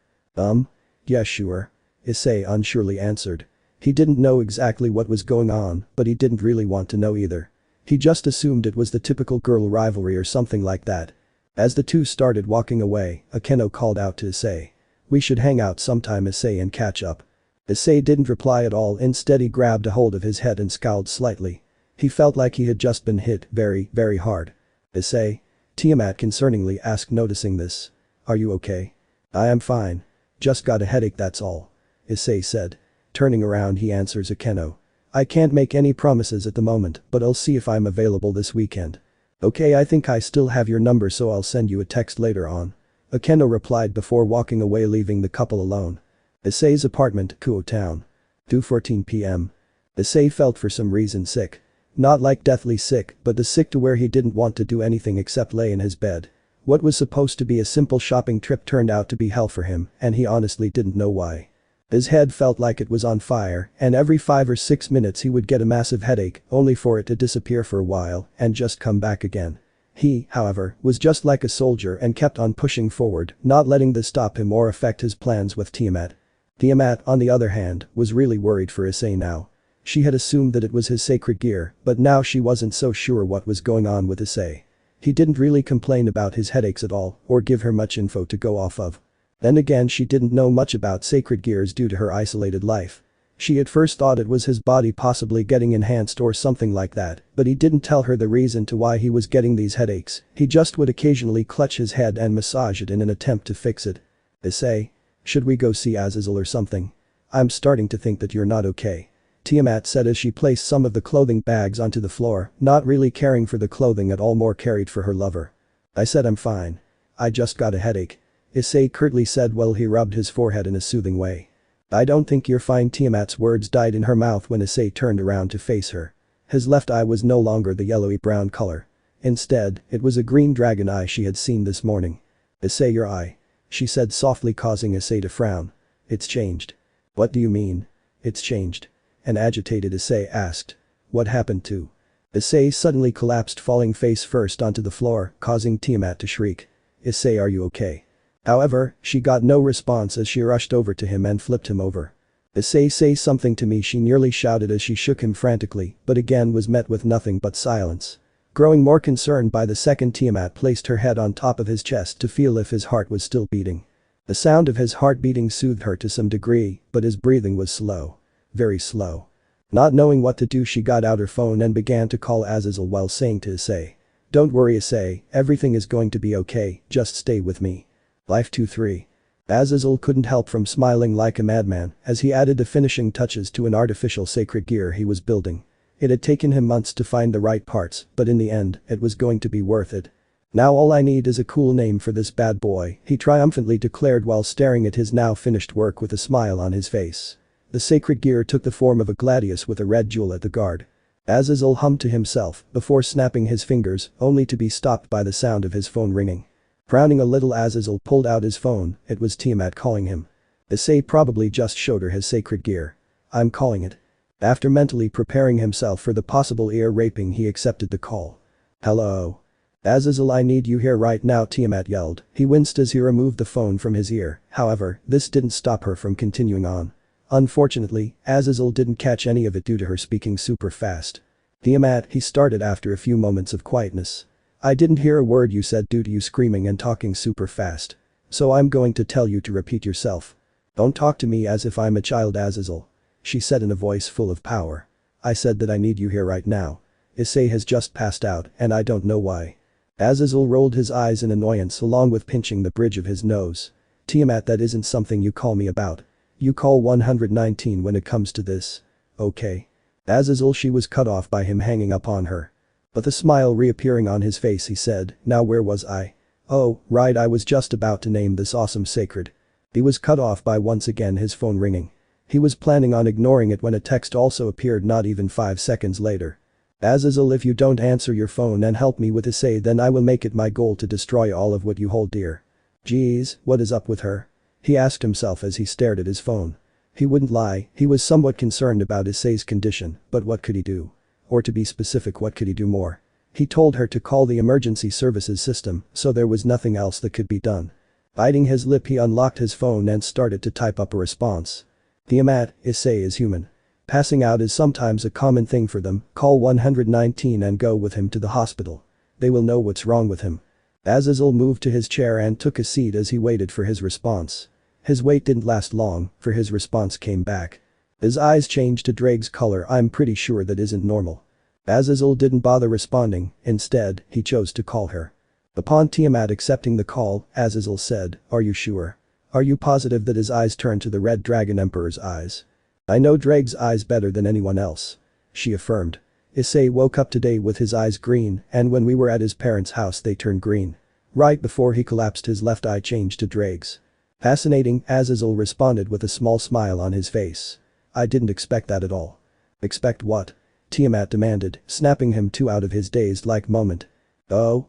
Yeah, sure. Issei unsurely answered. He didn't know exactly what was going on, but he didn't really want to know either. He just assumed it was the typical girl rivalry or something like that. As the two started walking away, Akeno called out to Issei. We should hang out sometime, Issei, and catch up. Issei didn't reply at all, instead he grabbed a hold of his head and scowled slightly. He felt like he had just been hit very, very hard. Issei? Tiamat concerningly asked, noticing this. Are you okay? I am fine. Just got a headache, that's all. Issei said. Turning around, he answers Akeno. I can't make any promises at the moment, but I'll see if I'm available this weekend. Okay, I think I still have your number, so I'll send you a text later on. Akeno replied before walking away, leaving the couple alone. Issei's apartment, Kuo Town. 2:14 p.m. Issei felt for some reason sick. Not like deathly sick, but the sick to where he didn't want to do anything except lay in his bed. What was supposed to be a simple shopping trip turned out to be hell for him, and he honestly didn't know why. His head felt like it was on fire, and every 5 or 6 minutes he would get a massive headache, only for it to disappear for a while and just come back again. He, however, was just like a soldier and kept on pushing forward, not letting this stop him or affect his plans with Tiamat. Tiamat, on the other hand, was really worried for Issei now. She had assumed that it was his sacred gear, but now she wasn't so sure what was going on with Issei. He didn't really complain about his headaches at all, or give her much info to go off of. Then again, she didn't know much about sacred gears due to her isolated life. She at first thought it was his body possibly getting enhanced or something like that, but he didn't tell her the reason to why he was getting these headaches. He just would occasionally clutch his head and massage it in an attempt to fix it. Issei? Should we go see Azazel or something? I'm starting to think that you're not okay. Tiamat said as she placed some of the clothing bags onto the floor, not really caring for the clothing at all, more carried for her lover. I said I'm fine. I just got a headache. Issei curtly said while he rubbed his forehead in a soothing way. I don't think you're fine. Tiamat's words died in her mouth when Issei turned around to face her. His left eye was no longer the yellowy brown color. Instead, it was a green dragon eye she had seen this morning. Issei, your eye. She said softly, causing Issei to frown. It's changed. What do you mean? It's changed. An agitated Issei asked. What happened to? Issei suddenly collapsed, falling face first onto the floor, causing Tiamat to shriek. Issei, are you okay? However, she got no response as she rushed over to him and flipped him over. Issei, say something to me, she nearly shouted as she shook him frantically, but again was met with nothing but silence. Growing more concerned by the second, Tiamat placed her head on top of his chest to feel if his heart was still beating. The sound of his heart beating soothed her to some degree, but his breathing was slow. Very slow. Not knowing what to do, she got out her phone and began to call Azazel while saying to Issei. Don't worry Issei, everything is going to be okay, just stay with me. Life 2-3. Azazel couldn't help from smiling like a madman as he added the finishing touches to an artificial sacred gear he was building. It had taken him months to find the right parts, but in the end, it was going to be worth it. Now all I need is a cool name for this bad boy, he triumphantly declared while staring at his now finished work with a smile on his face. The sacred gear took the form of a gladius with a red jewel at the guard. Azazel hummed to himself before snapping his fingers, only to be stopped by the sound of his phone ringing. Frowning a little, Azazel pulled out his phone. It was Tiamat calling him. Issei probably just showed her his sacred gear. I'm calling it. After mentally preparing himself for the possible ear raping, he accepted the call. Hello? Azazel, I need you here right now, Tiamat yelled. He winced as he removed the phone from his ear, however, this didn't stop her from continuing on. Unfortunately, Azazel didn't catch any of it due to her speaking super fast. Tiamat, he started after a few moments of quietness. I didn't hear a word you said due to you screaming and talking super fast. So I'm going to tell you to repeat yourself. Don't talk to me as if I'm a child, Azazel. She said in a voice full of power. I said that I need you here right now. Issei has just passed out and I don't know why. Azazel rolled his eyes in annoyance along with pinching the bridge of his nose. Tiamat, that isn't something you call me about. You call 119 when it comes to this. Okay. Azazel, she was cut off by him hanging up on her. But the smile reappearing on his face, he said, now where was I? Oh, right, I was just about to name this awesome sacred. He was cut off by once again his phone ringing. He was planning on ignoring it when a text also appeared not even 5 seconds later. Azazel, if you don't answer your phone and help me with Issei, then I will make it my goal to destroy all of what you hold dear. Geez, what is up with her? He asked himself as he stared at his phone. He wouldn't lie, he was somewhat concerned about Issei's condition, but what could he do? Or to be specific, what could he do more? He told her to call the emergency services system, so there was nothing else that could be done. Biting his lip, he unlocked his phone and started to type up a response. Tiamat, Issei is human. Passing out is sometimes a common thing for them, call 119 and go with him to the hospital. They will know what's wrong with him. Azazel moved to his chair and took a seat as he waited for his response. His wait didn't last long, for his response came back. His eyes changed to Drake's color. I'm pretty sure that isn't normal. Azazel didn't bother responding, instead, he chose to call her. Upon Tiamat accepting the call, Azazel said, are you sure? Are you positive that his eyes turned to the Red Dragon Emperor's eyes? I know Drake's eyes better than anyone else. She affirmed. Issei woke up today with his eyes green, and when we were at his parents' house they turned green. Right before he collapsed, his left eye changed to Drake's. Fascinating, Azazel responded with a small smile on his face. I didn't expect that at all. Expect what? Tiamat demanded, snapping him out of his dazed-like moment. Oh,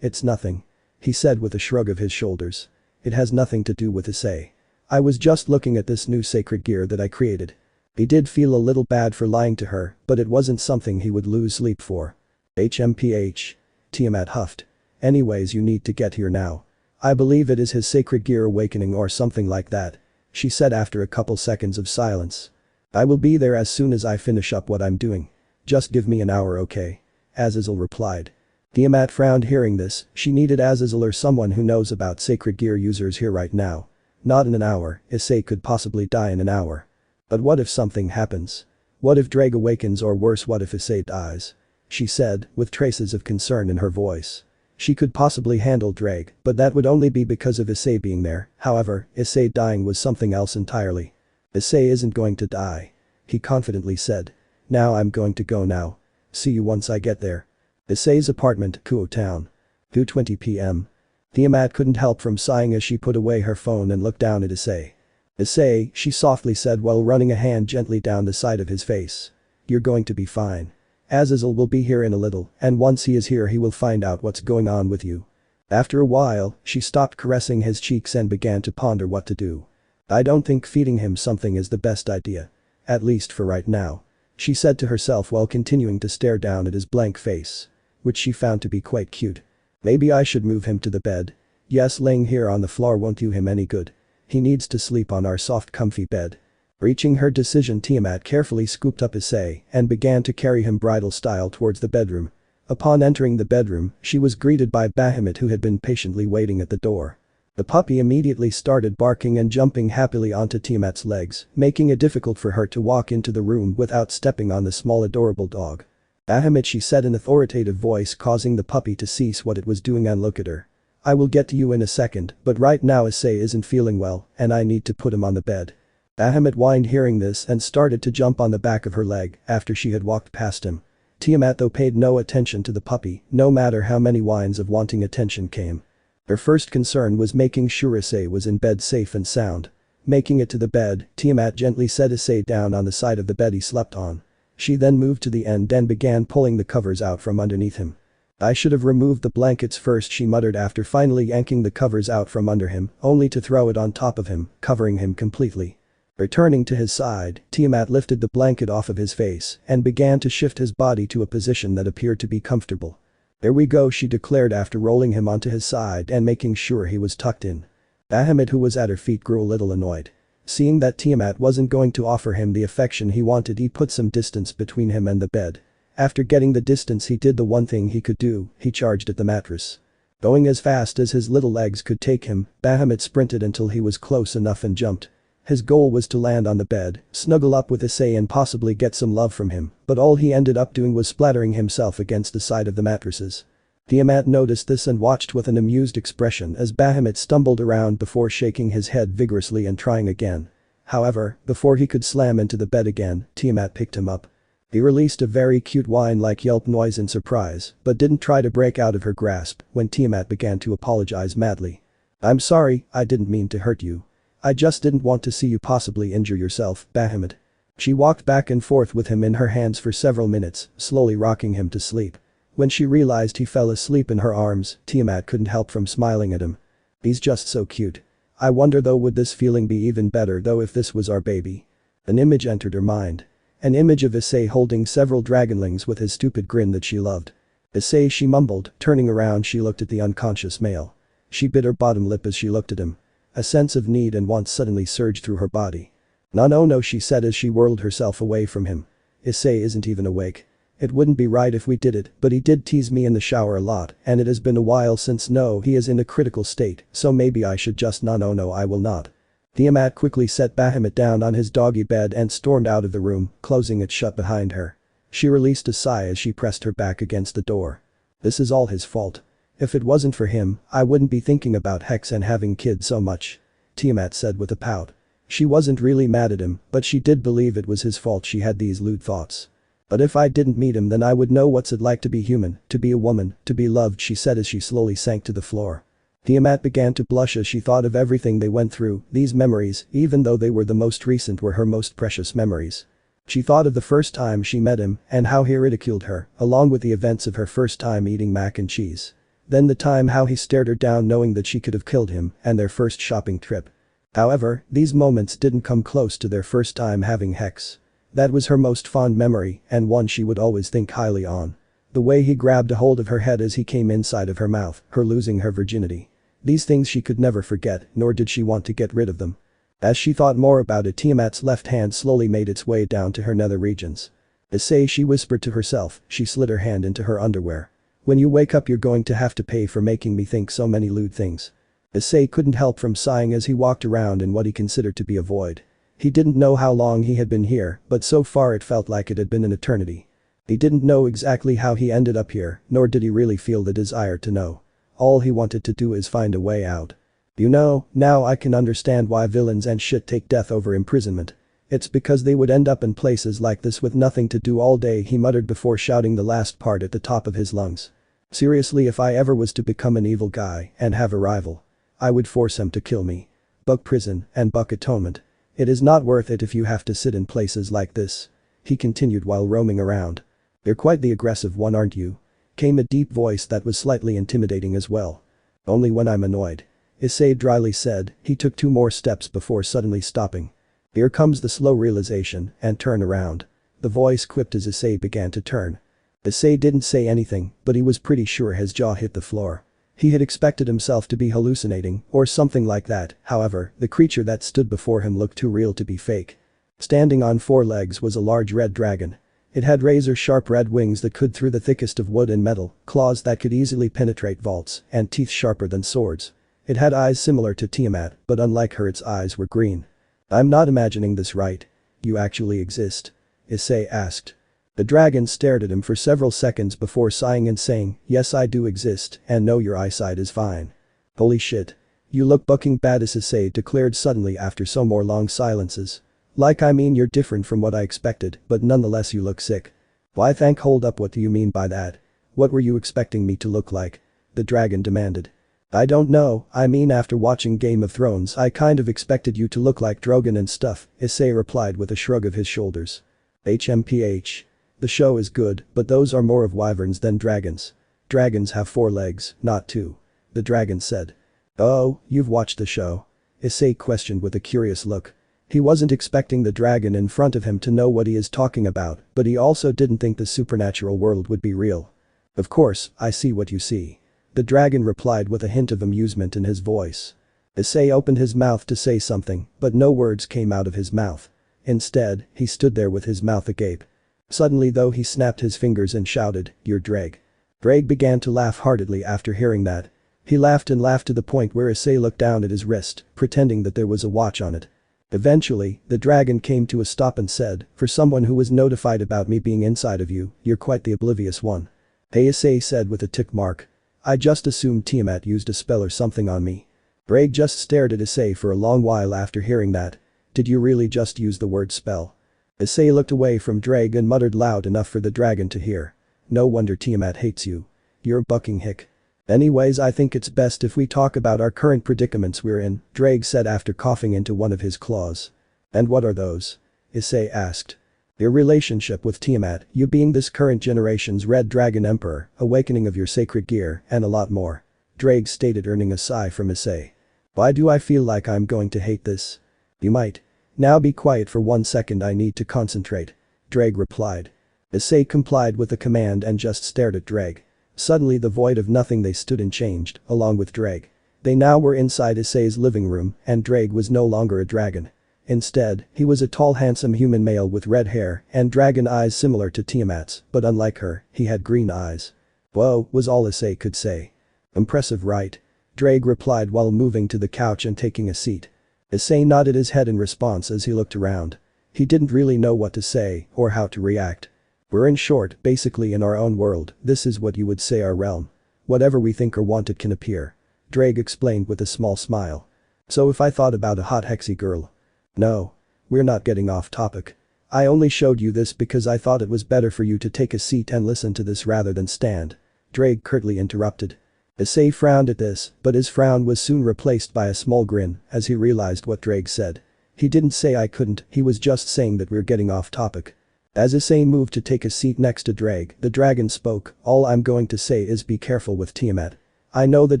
it's nothing. He said with a shrug of his shoulders. It has nothing to do with Issei. I was just looking at this new sacred gear that I created. He did feel a little bad for lying to her, but it wasn't something he would lose sleep for. HMPH. Tiamat huffed. Anyways, you need to get here now. I believe it is his sacred gear awakening or something like that, she said after a couple seconds of silence. I will be there as soon as I finish up what I'm doing. Just give me an hour, okay? Azazel replied. Tiamat frowned hearing this. She needed Azazel or someone who knows about sacred gear users here right now. Not in an hour, Issei could possibly die in an hour. But what if something happens? What if Drake awakens, or worse, what if Issei dies? She said, with traces of concern in her voice. She could possibly handle Drake, but that would only be because of Issei being there. However, Issei dying was something else entirely. Issei isn't going to die. he confidently said. Now I'm going to go now. See you once I get there. Issei's apartment, Kuo Town. 2:20 p.m. Tiamat couldn't help from sighing as she put away her phone and looked down at Issei. Issei, she softly said while running a hand gently down the side of his face. You're going to be fine. Azazel will be here in a little, and once he is here he will find out what's going on with you. After a while, she stopped caressing his cheeks and began to ponder what to do. I don't think feeding him something is the best idea. At least for right now. She said to herself while continuing to stare down at his blank face. Which she found to be quite cute. Maybe I should move him to the bed. Yes, laying here on the floor won't do him any good. He needs to sleep on our soft comfy bed. Reaching her decision, Tiamat carefully scooped up Issei and began to carry him bridal style towards the bedroom. Upon entering the bedroom, she was greeted by Bahamut who had been patiently waiting at the door. The puppy immediately started barking and jumping happily onto Tiamat's legs, making it difficult for her to walk into the room without stepping on the small adorable dog. Bahamut, she said in authoritative voice, causing the puppy to cease what it was doing and look at her. I will get to you in a second, but right now Issei isn't feeling well and I need to put him on the bed. Bahamut whined hearing this and started to jump on the back of her leg after she had walked past him. Tiamat though paid no attention to the puppy, no matter how many whines of wanting attention came. Her first concern was making sure Issei was in bed safe and sound. Making it to the bed, Tiamat gently set Issei down on the side of the bed he slept on. She then moved to the end and began pulling the covers out from underneath him. I should have removed the blankets first, she muttered after finally yanking the covers out from under him, only to throw it on top of him, covering him completely. Returning to his side, Tiamat lifted the blanket off of his face and began to shift his body to a position that appeared to be comfortable. There we go, she declared after rolling him onto his side and making sure he was tucked in. Bahamut, who was at her feet, grew a little annoyed. Seeing that Tiamat wasn't going to offer him the affection he wanted, he put some distance between him and the bed. After getting the distance, he did the one thing he could do, he charged at the mattress. Going as fast as his little legs could take him, Bahamut sprinted until he was close enough and jumped. His goal was to land on the bed, snuggle up with Issei and possibly get some love from him, but all he ended up doing was splattering himself against the side of the mattresses. Tiamat noticed this and watched with an amused expression as Bahamut stumbled around before shaking his head vigorously and trying again. However, before he could slam into the bed again, Tiamat picked him up. He released a very cute whine-like yelp noise in surprise, but didn't try to break out of her grasp when Tiamat began to apologize madly. I'm sorry, I didn't mean to hurt you. I just didn't want to see you possibly injure yourself, Bahamut. She walked back and forth with him in her hands for several minutes, slowly rocking him to sleep. When she realized he fell asleep in her arms, Tiamat couldn't help from smiling at him. He's just so cute. I wonder though, would this feeling be even better though if this was our baby? An image entered her mind. An image of Issei holding several dragonlings with his stupid grin that she loved. Issei, she mumbled, turning around she looked at the unconscious male. She bit her bottom lip as she looked at him. A sense of need and want suddenly surged through her body. No, she said as she whirled herself away from him. Issei isn't even awake. It wouldn't be right if we did it, but he did tease me in the shower a lot and it has been a while since he is in a critical state, so maybe I should just no I will not. Tiamat quickly set Bahamut down on his doggy bed and stormed out of the room, closing it shut behind her. She released a sigh as she pressed her back against the door. This is all his fault. If it wasn't for him, I wouldn't be thinking about Hex and having kids so much. Tiamat said with a pout. She wasn't really mad at him, but she did believe it was his fault she had these lewd thoughts. But if I didn't meet him then I would know what's it like to be human, to be a woman, to be loved, she said as she slowly sank to the floor. Tiamat began to blush as she thought of everything they went through, these memories, even though they were the most recent, were her most precious memories. She thought of the first time she met him and how he ridiculed her, along with the events of her first time eating mac and cheese. Then the time how he stared her down knowing that she could have killed him, and their first shopping trip. However, these moments didn't come close to their first time having Hex. That was her most fond memory and one she would always think highly on. The way he grabbed a hold of her head as he came inside of her mouth, her losing her virginity. These things she could never forget, nor did she want to get rid of them. As she thought more about it, Tiamat's left hand slowly made its way down to her nether regions. Issei, she whispered to herself, she slid her hand into her underwear. When you wake up you're going to have to pay for making me think so many lewd things. Issei couldn't help from sighing as he walked around in what he considered to be a void. He didn't know how long he had been here, but so far it felt like it had been an eternity. He didn't know exactly how he ended up here, nor did he really feel the desire to know. All he wanted to do is find a way out. You know, now I can understand why villains and shit take death over imprisonment. It's because they would end up in places like this with nothing to do all day, he muttered before shouting the last part at the top of his lungs. Seriously, if I ever was to become an evil guy and have a rival, I would force him to kill me. Buck prison and buck atonement. It is not worth it if you have to sit in places like this. He continued while roaming around. You're quite the aggressive one, aren't you? Came a deep voice that was slightly intimidating as well. Only when I'm annoyed. Issei dryly said. He took 2 more steps before suddenly stopping. Here comes the slow realization and turn around. The voice quipped as Issei began to turn. Issei didn't say anything, but he was pretty sure his jaw hit the floor. He had expected himself to be hallucinating or something like that, however, the creature that stood before him looked too real to be fake. Standing on 4 legs was a large red dragon. It had razor-sharp red wings that could through the thickest of wood and metal, claws that could easily penetrate vaults, and teeth sharper than swords. It had eyes similar to Tiamat, but unlike her, its eyes were green. I'm not imagining this right. You actually exist? Issei asked. The dragon stared at him for several seconds before sighing and saying, yes, I do exist, and no, your eyesight is fine. Holy shit. You look bucking badass, Issei declared suddenly after some more long silences. Like, I mean, you're different from what I expected, but nonetheless you look sick. Why, hold up, what do you mean by that? What were you expecting me to look like? The dragon demanded. I don't know, I mean, after watching Game of Thrones I kind of expected you to look like Drogon and stuff, Issei replied with a shrug of his shoulders. HMPH. The show is good, but those are more of wyverns than dragons. Dragons have 4 legs, not 2. The dragon said. Oh, you've watched the show? Issei questioned with a curious look. He wasn't expecting the dragon in front of him to know what he is talking about, but he also didn't think the supernatural world would be real. Of course, I see what you see. The dragon replied with a hint of amusement in his voice. Issei opened his mouth to say something, but no words came out of his mouth. Instead, he stood there with his mouth agape. Suddenly though, he snapped his fingers and shouted, "You're Drake." Drake began to laugh heartedly after hearing that. He laughed and laughed to the point where Issei looked down at his wrist, pretending that there was a watch on it. Eventually, the dragon came to a stop and said, "For someone who was notified about me being inside of you, you're quite the oblivious one." Hey, Issei said with a tick mark. I just assumed Tiamat used a spell or something on me. Drake just stared at Issei for a long while after hearing that. Did you really just use the word spell? Issei looked away from Drake and muttered loud enough for the dragon to hear. No wonder Tiamat hates you. You're bucking hick. Anyways, I think it's best if we talk about our current predicaments we're in, Drake said after coughing into one of his claws. And what are those? Issei asked. Your relationship with Tiamat, you being this current generation's Red Dragon Emperor, awakening of your sacred gear, and a lot more. Drake stated, earning a sigh from Issei. Why do I feel like I'm going to hate this? You might. Now be quiet for 1 second, I need to concentrate. Drake replied. Issei complied with the command and just stared at Drake. Suddenly the void of nothing they stood in changed, along with Drake. They now were inside Issei's living room, and Drake was no longer a dragon. Instead, he was a tall handsome human male with red hair and dragon eyes similar to Tiamat's, but unlike her, he had green eyes. Whoa, was all Issei could say. Impressive, right? Drake replied while moving to the couch and taking a seat. Issei nodded his head in response as he looked around. He didn't really know what to say or how to react. We're in short, basically in our own world, this is what you would say our realm. Whatever we think or want it can appear. Drake explained with a small smile. So if I thought about a hot hexy girl. No. We're not getting off topic. I only showed you this because I thought it was better for you to take a seat and listen to this rather than stand. Drake curtly interrupted. Issei frowned at this, but his frown was soon replaced by a small grin as he realized what Drake said. He didn't say I couldn't, he was just saying that we're getting off topic. As Issei moved to take a seat next to Drake, the dragon spoke. All I'm going to say is be careful with Tiamat. I know that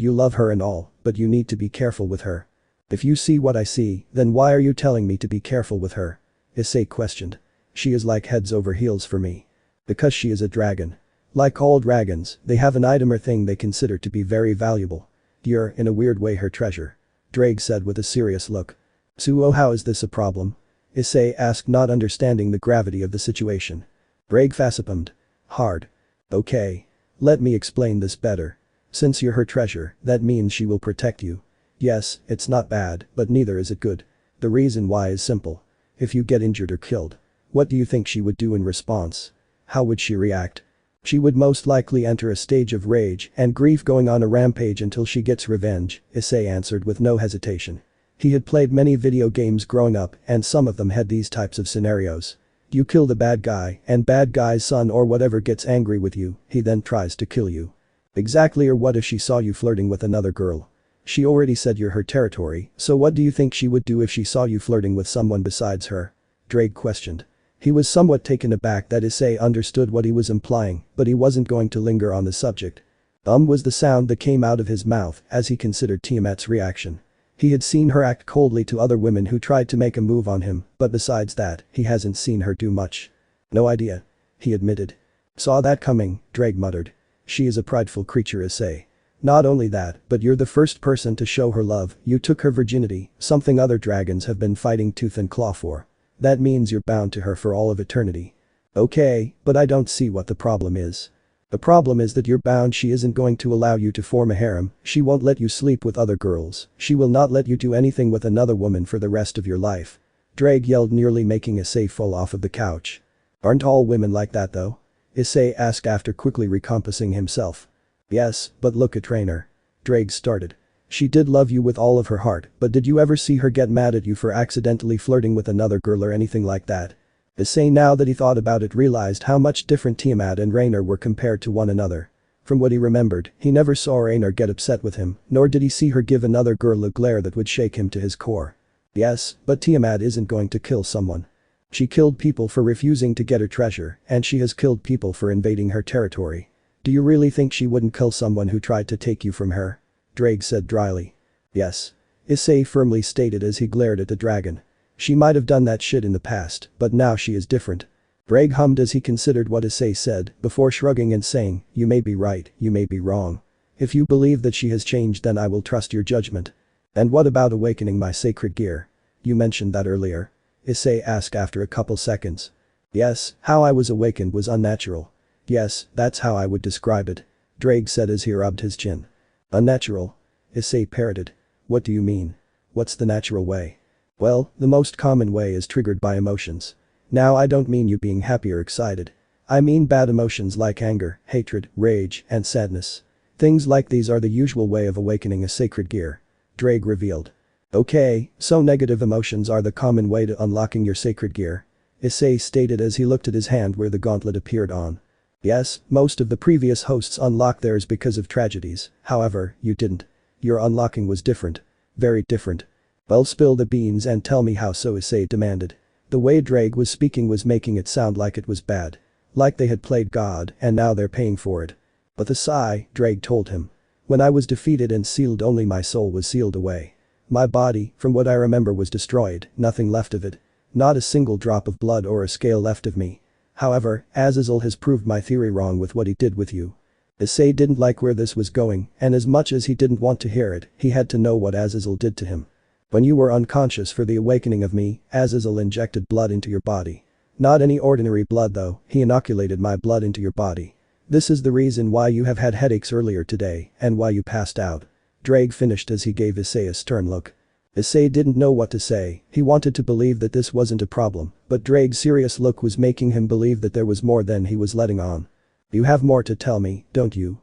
you love her and all, but you need to be careful with her. If you see what I see, then why are you telling me to be careful with her? Issei questioned. She is like heads over heels for me. Because she is a dragon. Like all dragons, they have an item or thing they consider to be very valuable. You're, in a weird way, her treasure. Drake said with a serious look. So how is this a problem? Issei asked, not understanding the gravity of the situation. Drake facepalmed. Hard. Okay. Let me explain this better. Since you're her treasure, that means she will protect you. Yes, it's not bad, but neither is it good. The reason why is simple. If you get injured or killed, what do you think she would do in response? How would she react? She would most likely enter a stage of rage and grief, going on a rampage until she gets revenge, Issei answered with no hesitation. He had played many video games growing up and some of them had these types of scenarios. You kill the bad guy and bad guy's son or whatever gets angry with you, he then tries to kill you. Exactly, or what if she saw you flirting with another girl? She already said you're her territory, so what do you think she would do if she saw you flirting with someone besides her? Drake questioned. He was somewhat taken aback that Issei understood what he was implying, but he wasn't going to linger on the subject. Was the sound that came out of his mouth as he considered Tiamat's reaction. He had seen her act coldly to other women who tried to make a move on him, but besides that, he hasn't seen her do much. No idea. He admitted. Saw that coming, Drake muttered. She is a prideful creature, Issei. Not only that, but you're the first person to show her love, you took her virginity, something other dragons have been fighting tooth and claw for. That means you're bound to her for all of eternity. Okay, but I don't see what the problem is. The problem is that you're bound. She isn't going to allow you to form a harem, she won't let you sleep with other girls, she will not let you do anything with another woman for the rest of your life. Drake yelled, nearly making Issei fall off of the couch. Aren't all women like that though? Issei asked after quickly recompassing himself. Yes, but look at Rainer. Drake started. She did love you with all of her heart, but did you ever see her get mad at you for accidentally flirting with another girl or anything like that? Issei, now that he thought about it, realized how much different Tiamat and Rainer were compared to one another. From what he remembered, he never saw Rainer get upset with him, nor did he see her give another girl a glare that would shake him to his core. Yes, but Tiamat isn't going to kill someone. She killed people for refusing to get her treasure, and she has killed people for invading her territory. Do you really think she wouldn't kill someone who tried to take you from her? Drake said dryly. Yes. Issei firmly stated as he glared at the dragon. She might have done that shit in the past, but now she is different. Drake hummed as he considered what Issei said, before shrugging and saying, you may be right, you may be wrong. If you believe that she has changed, then I will trust your judgment. And what about awakening my sacred gear? You mentioned that earlier. Issei asked after a couple seconds. Yes, how I was awakened was unnatural. Yes, that's how I would describe it. Drake said as he rubbed his chin. Unnatural? Issei parroted. What do you mean? What's the natural way? Well, the most common way is triggered by emotions. Now I don't mean you being happy or excited. I mean bad emotions like anger, hatred, rage, and sadness. Things like these are the usual way of awakening a sacred gear. Drake revealed. Okay, so negative emotions are the common way to unlocking your sacred gear? Issei stated as he looked at his hand where the gauntlet appeared on. Yes, most of the previous hosts unlocked theirs because of tragedies, however, you didn't. Your unlocking was different. Very different. Well, spill the beans and tell me how so, Issei demanded. The way Drake was speaking was making it sound like it was bad. Like they had played God and now they're paying for it. But the sigh, Drake told him. When I was defeated and sealed, only my soul was sealed away. My body, from what I remember, was destroyed, nothing left of it. Not a single drop of blood or a scale left of me. However, Azazel has proved my theory wrong with what he did with you. Issei didn't like where this was going, and as much as he didn't want to hear it, he had to know what Azazel did to him. When you were unconscious for the awakening of me, Azazel injected blood into your body. Not any ordinary blood though, he inoculated my blood into your body. This is the reason why you have had headaches earlier today, and why you passed out. Drake finished as he gave Issei a stern look. Issei didn't know what to say, he wanted to believe that this wasn't a problem, but Drake's serious look was making him believe that there was more than he was letting on. You have more to tell me, don't you?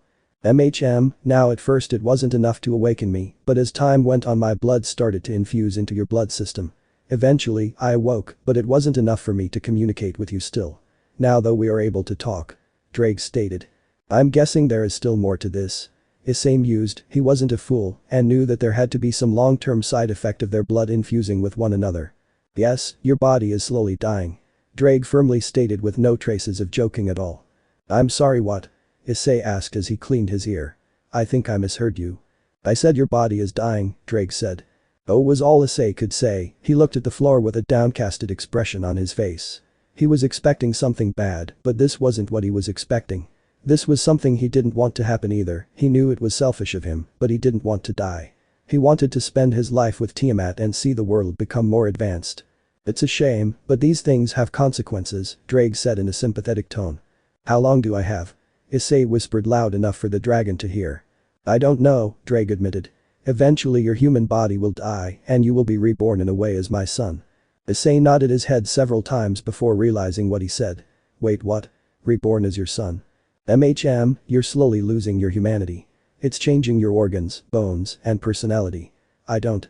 Now at first it wasn't enough to awaken me, but as time went on my blood started to infuse into your blood system. Eventually, I awoke, but it wasn't enough for me to communicate with you still. Now though we are able to talk. Drake stated. I'm guessing there is still more to this. Issei mused, he wasn't a fool, and knew that there had to be some long-term side effect of their blood infusing with one another. Yes, your body is slowly dying. Drake firmly stated with no traces of joking at all. I'm sorry, what? Issei asked as he cleaned his ear. I think I misheard you. I said your body is dying, Drake said. Oh, was all Issei could say. He looked at the floor with a downcasted expression on his face. He was expecting something bad, but this wasn't what he was expecting. This was something he didn't want to happen either. He knew it was selfish of him, but he didn't want to die. He wanted to spend his life with Tiamat and see the world become more advanced. It's a shame, but these things have consequences, Drake said in a sympathetic tone. How long do I have? Issei whispered loud enough for the dragon to hear. I don't know, Drake admitted. Eventually your human body will die and you will be reborn in a way as my son. Issei nodded his head several times before realizing what he said. Wait, what? Reborn as your son? You're slowly losing your humanity. It's changing your organs, bones, and personality. I don't.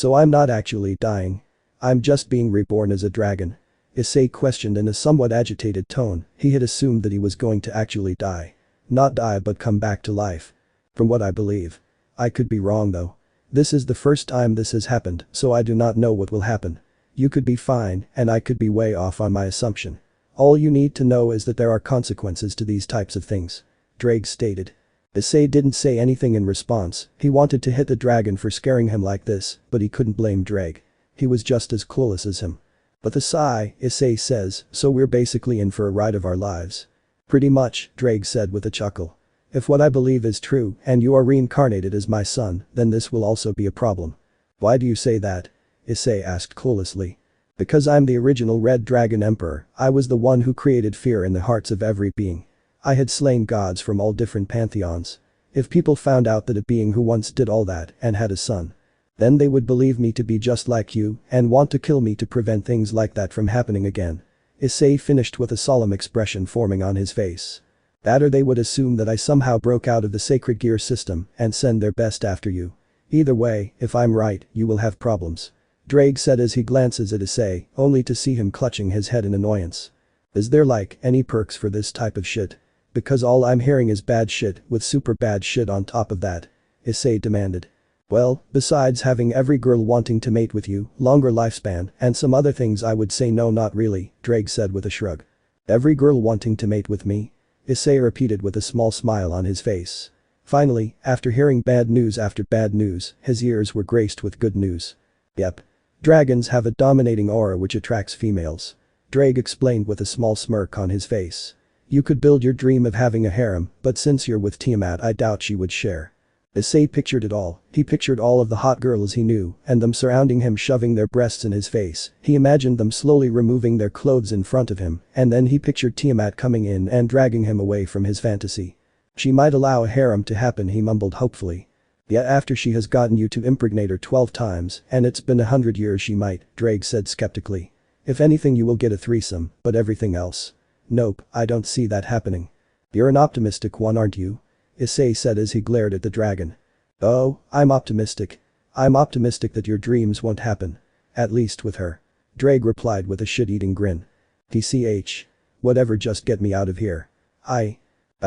So I'm not actually dying. I'm just being reborn as a dragon. Issei questioned in a somewhat agitated tone. He had assumed that he was going to actually die. Not die but come back to life. From what I believe. I could be wrong though. This is the first time this has happened, so I do not know what will happen. You could be fine, and I could be way off on my assumption. All you need to know is that there are consequences to these types of things. Drake stated. Issei didn't say anything in response. He wanted to hit the dragon for scaring him like this, but he couldn't blame Drake. He was just as clueless as him. But the sigh, Issei says, so we're basically in for a ride of our lives. Pretty much, Drake said with a chuckle. If what I believe is true and you are reincarnated as my son, then this will also be a problem. Why do you say that? Issei asked cluelessly. Because I'm the original Red Dragon Emperor. I was the one who created fear in the hearts of every being. I had slain gods from all different pantheons. If people found out that a being who once did all that and had a son, then they would believe me to be just like you and want to kill me to prevent things like that from happening again. Issei finished with a solemn expression forming on his face. That or they would assume that I somehow broke out of the sacred gear system and send their best after you. Either way, if I'm right, you will have problems. Drake said as he glances at Issei, only to see him clutching his head in annoyance. Is there like any perks for this type of shit? Because all I'm hearing is bad shit with super bad shit on top of that. Issei demanded. Well, besides having every girl wanting to mate with you, longer lifespan, and some other things I would say no not really, Drake said with a shrug. Every girl wanting to mate with me? Issei repeated with a small smile on his face. Finally, after hearing bad news after bad news, his ears were graced with good news. Yep. Dragons have a dominating aura which attracts females. Drake explained with a small smirk on his face. You could build your dream of having a harem, but since you're with Tiamat I doubt she would share. Issei pictured it all. He pictured all of the hot girls he knew and them surrounding him shoving their breasts in his face. He imagined them slowly removing their clothes in front of him and then he pictured Tiamat coming in and dragging him away from his fantasy. She might allow a harem to happen, he mumbled hopefully. Yet after she has gotten you to impregnate her 12 times and it's been 100 years she might, Drake said skeptically. If anything you will get a threesome, but everything else? Nope, I don't see that happening. You're an optimistic one aren't you? Issei said as he glared at the dragon. Oh, I'm optimistic. I'm optimistic that your dreams won't happen. At least with her. Drake replied with a shit-eating grin. TCH. Whatever, just get me out of here. I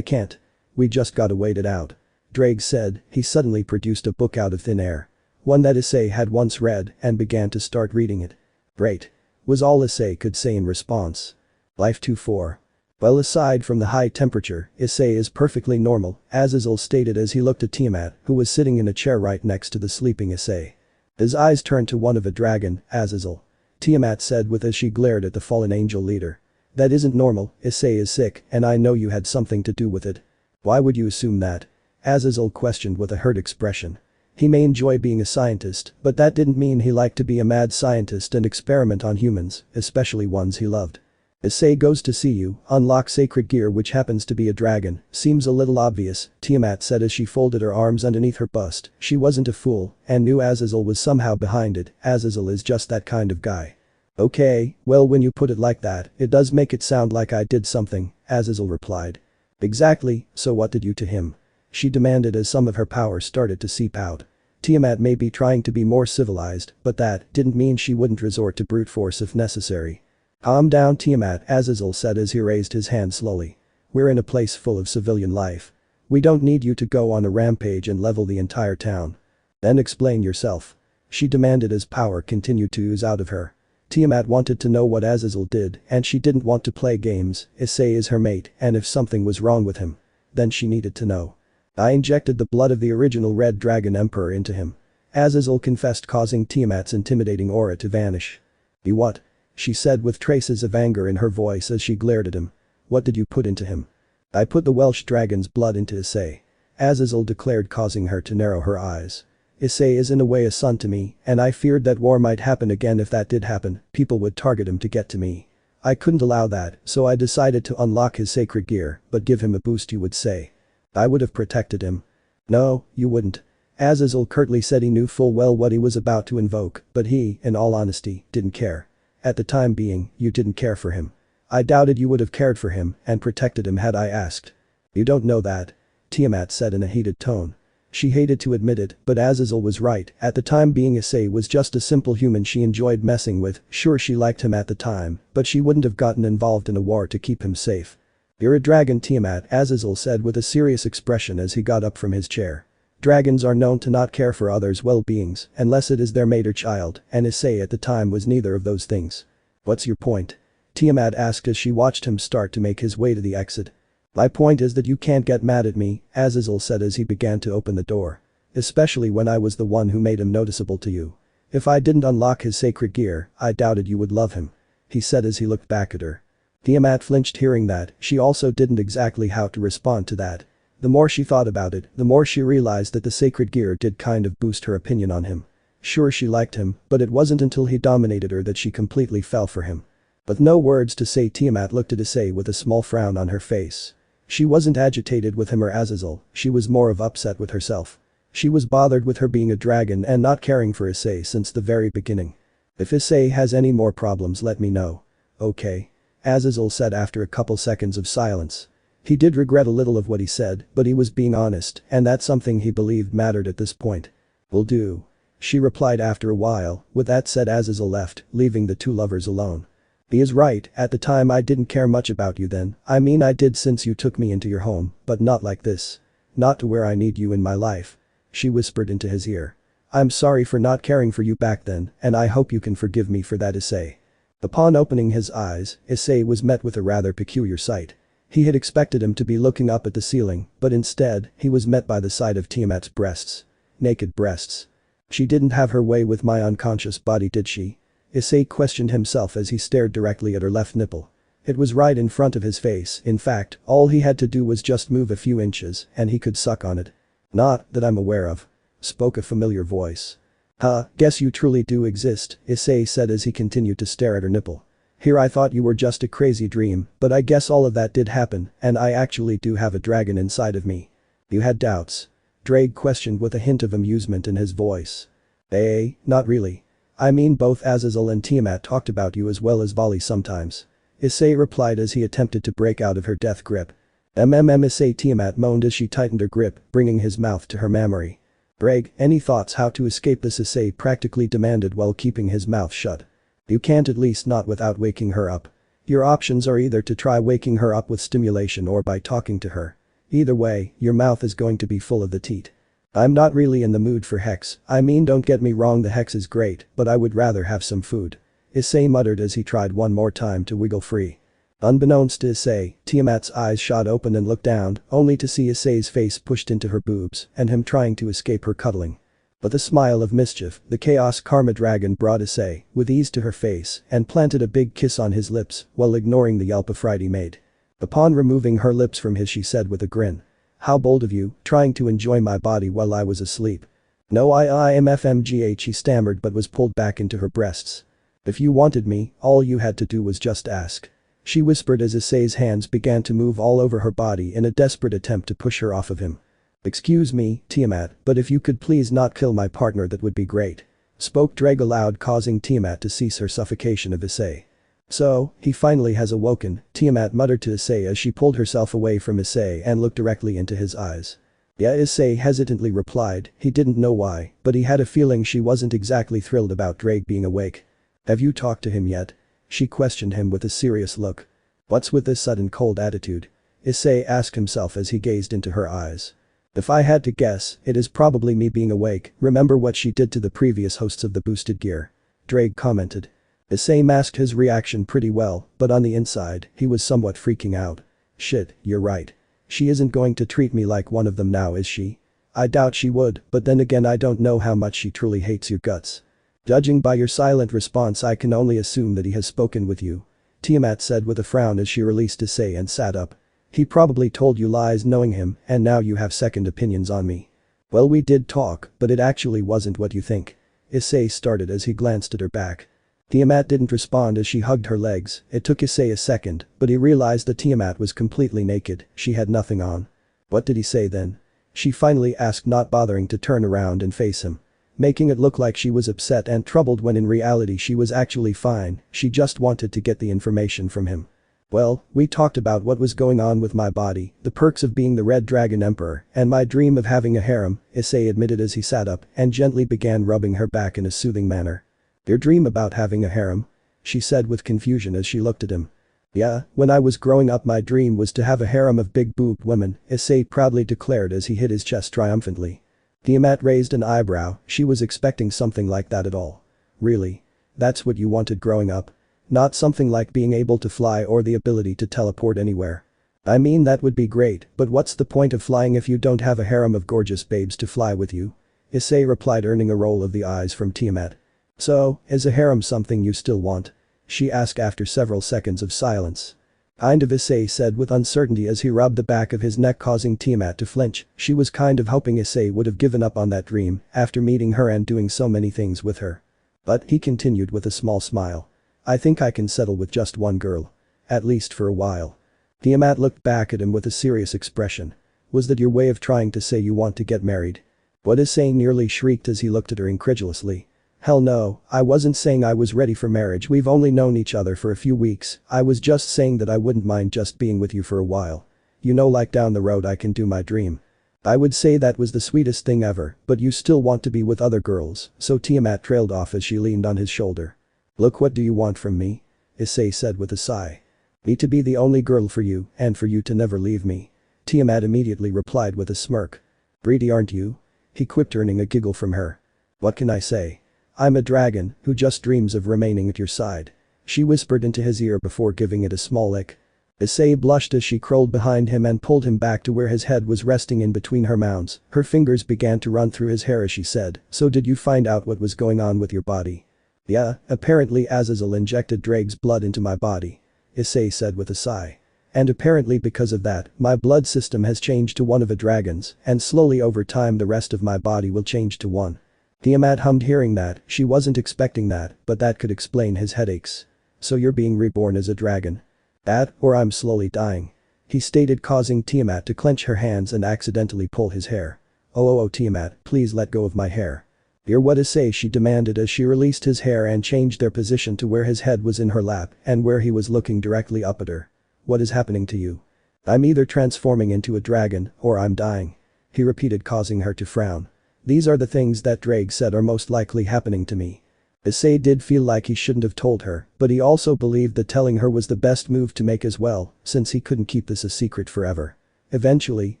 can't. We just gotta wait it out. Drake said. He suddenly produced a book out of thin air. One that Issei had once read and began to start reading it. Great. Was all Issei could say in response. Life 2-4. Well, aside from the high temperature, Issei is perfectly normal, Azazel stated as he looked at Tiamat, who was sitting in a chair right next to the sleeping Issei. His eyes turned to one of a dragon, Azazel. Tiamat said with as she glared at the fallen angel leader. That isn't normal, Issei is sick and I know you had something to do with it. Why would you assume that? Azazel questioned with a hurt expression. He may enjoy being a scientist, but that didn't mean he liked to be a mad scientist and experiment on humans, especially ones he loved. Issei goes to see you, unlock sacred gear which happens to be a dragon, seems a little obvious, Tiamat said as she folded her arms underneath her bust. She wasn't a fool and knew Azazel was somehow behind it. Azazel is just that kind of guy. Okay, well when you put it like that, it does make it sound like I did something, Azazel replied. Exactly, so what did you to him? She demanded as some of her power started to seep out. Tiamat may be trying to be more civilized, but that didn't mean she wouldn't resort to brute force if necessary. Calm down Tiamat, Azazel said as he raised his hand slowly. We're in a place full of civilian life. We don't need you to go on a rampage and level the entire town. Then explain yourself. She demanded as power continued to ooze out of her. Tiamat wanted to know what Azazel did and she didn't want to play games. Issei is her mate and if something was wrong with him, then she needed to know. I injected the blood of the original Red Dragon Emperor into him. Azazel confessed, causing Tiamat's intimidating aura to vanish. You what? She said with traces of anger in her voice as she glared at him. What did you put into him? I put the Welsh dragon's blood into Issei. Azazel declared, causing her to narrow her eyes. Issei is in a way a son to me and I feared that war might happen again. If that did happen, people would target him to get to me. I couldn't allow that, so I decided to unlock his sacred gear, but give him a boost you would say. I would have protected him. No, you wouldn't. Azazel curtly said he knew full well what he was about to invoke, but he, in all honesty, didn't care. At the time being, you didn't care for him. I doubted you would have cared for him and protected him had I asked. You don't know that. Tiamat said in a heated tone. She hated to admit it, but Azazel was right. At the time being, Issei was just a simple human she enjoyed messing with. Sure, she liked him at the time, but she wouldn't have gotten involved in a war to keep him safe. "You're a dragon, Tiamat," Azazel said with a serious expression as he got up from his chair. Dragons are known to not care for others' well-beings unless it is their mate or child, and Issei at the time was neither of those things. "What's your point?" Tiamat asked as she watched him start to make his way to the exit. "My point is that you can't get mad at me," Azazel said as he began to open the door. "Especially when I was the one who made him noticeable to you. If I didn't unlock his sacred gear, I doubted you would love him," he said as he looked back at her. Tiamat flinched hearing that. She also didn't exactly how to respond to that. The more she thought about it, the more she realized that the sacred gear did kind of boost her opinion on him. Sure, she liked him, but it wasn't until he dominated her that she completely fell for him. With no words to say, Tiamat looked at Issei with a small frown on her face. She wasn't agitated with him or Azazel, she was more of upset with herself. She was bothered with her being a dragon and not caring for Issei since the very beginning. "If Issei has any more problems, let me know." "Okay," Azazel said after a couple seconds of silence. He did regret a little of what he said, but he was being honest, and that's something he believed mattered at this point. "Will do," she replied after a while. With that said, Azazel left, leaving the two lovers alone. "He is right, at the time I didn't care much about you then. I mean, I did since you took me into your home, but not like this. Not to where I need you in my life," she whispered into his ear. "I'm sorry for not caring for you back then, and I hope you can forgive me for that, Issei." Upon opening his eyes, Issei was met with a rather peculiar sight. He had expected him to be looking up at the ceiling, but instead, he was met by the sight of Tiamat's breasts. Naked breasts. "She didn't have her way with my unconscious body, did she?" Issei questioned himself as he stared directly at her left nipple. It was right in front of his face. In fact, all he had to do was just move a few inches and he could suck on it. "Not that I'm aware of," spoke a familiar voice. "Huh, guess you truly do exist," Issei said as he continued to stare at her nipple. "Here, I thought you were just a crazy dream, but I guess all of that did happen, and I actually do have a dragon inside of me." "You had doubts?" Drake questioned with a hint of amusement in his voice. Not really. I mean, both Azazel and Tiamat talked about you as well as Volley sometimes," Issei replied as he attempted to break out of her death grip. Issei, Tiamat moaned as she tightened her grip, bringing his mouth to her mammary. "Greg, any thoughts how to escape this?" Issei practically demanded while keeping his mouth shut. "You can't, at least not without waking her up. Your options are either to try waking her up with stimulation or by talking to her. Either way, your mouth is going to be full of the teat." "I'm not really in the mood for hex. I mean, don't get me wrong, the hex is great, but I would rather have some food," Issei muttered as he tried one more time to wiggle free. Unbeknownst to Issei, Tiamat's eyes shot open and looked down, only to see Issei's face pushed into her boobs and him trying to escape her cuddling. With a smile of mischief, the Chaos Karma Dragon brought Issei with ease to her face and planted a big kiss on his lips while ignoring the yelp of fright he made. Upon removing her lips from his, she said with a grin. "How bold of you, trying to enjoy my body while I was asleep." "No, I am FMGH," he stammered but was pulled back into her breasts. "If you wanted me, all you had to do was just ask," she whispered as Issei's hands began to move all over her body in a desperate attempt to push her off of him. "Excuse me, Tiamat, but if you could please not kill my partner, that would be great," spoke Dreg aloud, causing Tiamat to cease her suffocation of Issei. "So, he finally has awoken," Tiamat muttered to Issei as she pulled herself away from Issei and looked directly into his eyes. "Yeah," Issei hesitantly replied. He didn't know why, but he had a feeling she wasn't exactly thrilled about Drake being awake. "Have you talked to him yet?" she questioned him with a serious look. "What's with this sudden cold attitude?" Issei asked himself as he gazed into her eyes. "If I had to guess, it is probably me being awake. Remember what she did to the previous hosts of the boosted gear?" Drake commented. Issei masked his reaction pretty well, but on the inside, he was somewhat freaking out. "Shit, you're right. She isn't going to treat me like one of them now, is she?" "I doubt she would, but then again, I don't know how much she truly hates your guts." "Judging by your silent response, I can only assume that he has spoken with you," Tiamat said with a frown as she released Issei and sat up. "He probably told you lies knowing him, and now you have second opinions on me." "Well, we did talk, but it actually wasn't what you think," Issei started as he glanced at her back. Tiamat didn't respond as she hugged her legs. It took Issei a second, but he realized that Tiamat was completely naked, she had nothing on. "What did he say then?" she finally asked, not bothering to turn around and face him. Making it look like she was upset and troubled when in reality she was actually fine, she just wanted to get the information from him. Well, we talked about what was going on with my body, the perks of being the Red Dragon Emperor, and my dream of having a harem, Issei admitted as he sat up and gently began rubbing her back in a soothing manner. Your dream about having a harem? She said with confusion as she looked at him. Yeah, when I was growing up my dream was to have a harem of big-boobed women, Issei proudly declared as he hit his chest triumphantly. Tiamat raised an eyebrow, she was expecting something like that at all. Really? That's what you wanted growing up? Not something like being able to fly or the ability to teleport anywhere. I mean that would be great, but what's the point of flying if you don't have a harem of gorgeous babes to fly with you? Issei replied, earning a roll of the eyes from Tiamat. So, is a harem something you still want? She asked after several seconds of silence. Kind of, Issei said with uncertainty as he rubbed the back of his neck, causing Tiamat to flinch. She was kind of hoping Issei would have given up on that dream after meeting her and doing so many things with her. But he continued with a small smile. I think I can settle with just one girl. At least for a while. Tiamat looked back at him with a serious expression. Was that your way of trying to say you want to get married? What Issei nearly shrieked as he looked at her incredulously. Hell no, I wasn't saying I was ready for marriage, we've only known each other for a few weeks, I was just saying that I wouldn't mind just being with you for a while. You know, like down the road I can do my dream. I would say that was the sweetest thing ever, but you still want to be with other girls, so Tiamat trailed off as she leaned on his shoulder. Look, what do you want from me? Issei said with a sigh. Me to be the only girl for you, and for you to never leave me. Tiamat immediately replied with a smirk. Greedy, aren't you? He quipped, earning a giggle from her. What can I say? I'm a dragon who just dreams of remaining at your side. She whispered into his ear before giving it a small lick. Issei blushed as she crawled behind him and pulled him back to where his head was resting in between her mounds. Her fingers began to run through his hair as she said, so did you find out what was going on with your body? Yeah, apparently Azazel injected Drake's blood into my body. Issei said with a sigh. And apparently because of that, my blood system has changed to one of a dragon's, and slowly over time the rest of my body will change to one. Tiamat hummed, hearing that. She wasn't expecting that, but that could explain his headaches. So you're being reborn as a dragon? That, or I'm slowly dying. He stated, causing Tiamat to clench her hands and accidentally pull his hair. Oh, Tiamat, please let go of my hair. You're what Issei, she demanded as she released his hair and changed their position to where his head was in her lap and where he was looking directly up at her. What is happening to you? I'm either transforming into a dragon, or I'm dying. He repeated, causing her to frown. These are the things that Drake said are most likely happening to me. Issei did feel like he shouldn't have told her, but he also believed that telling her was the best move to make as well, since he couldn't keep this a secret forever. Eventually,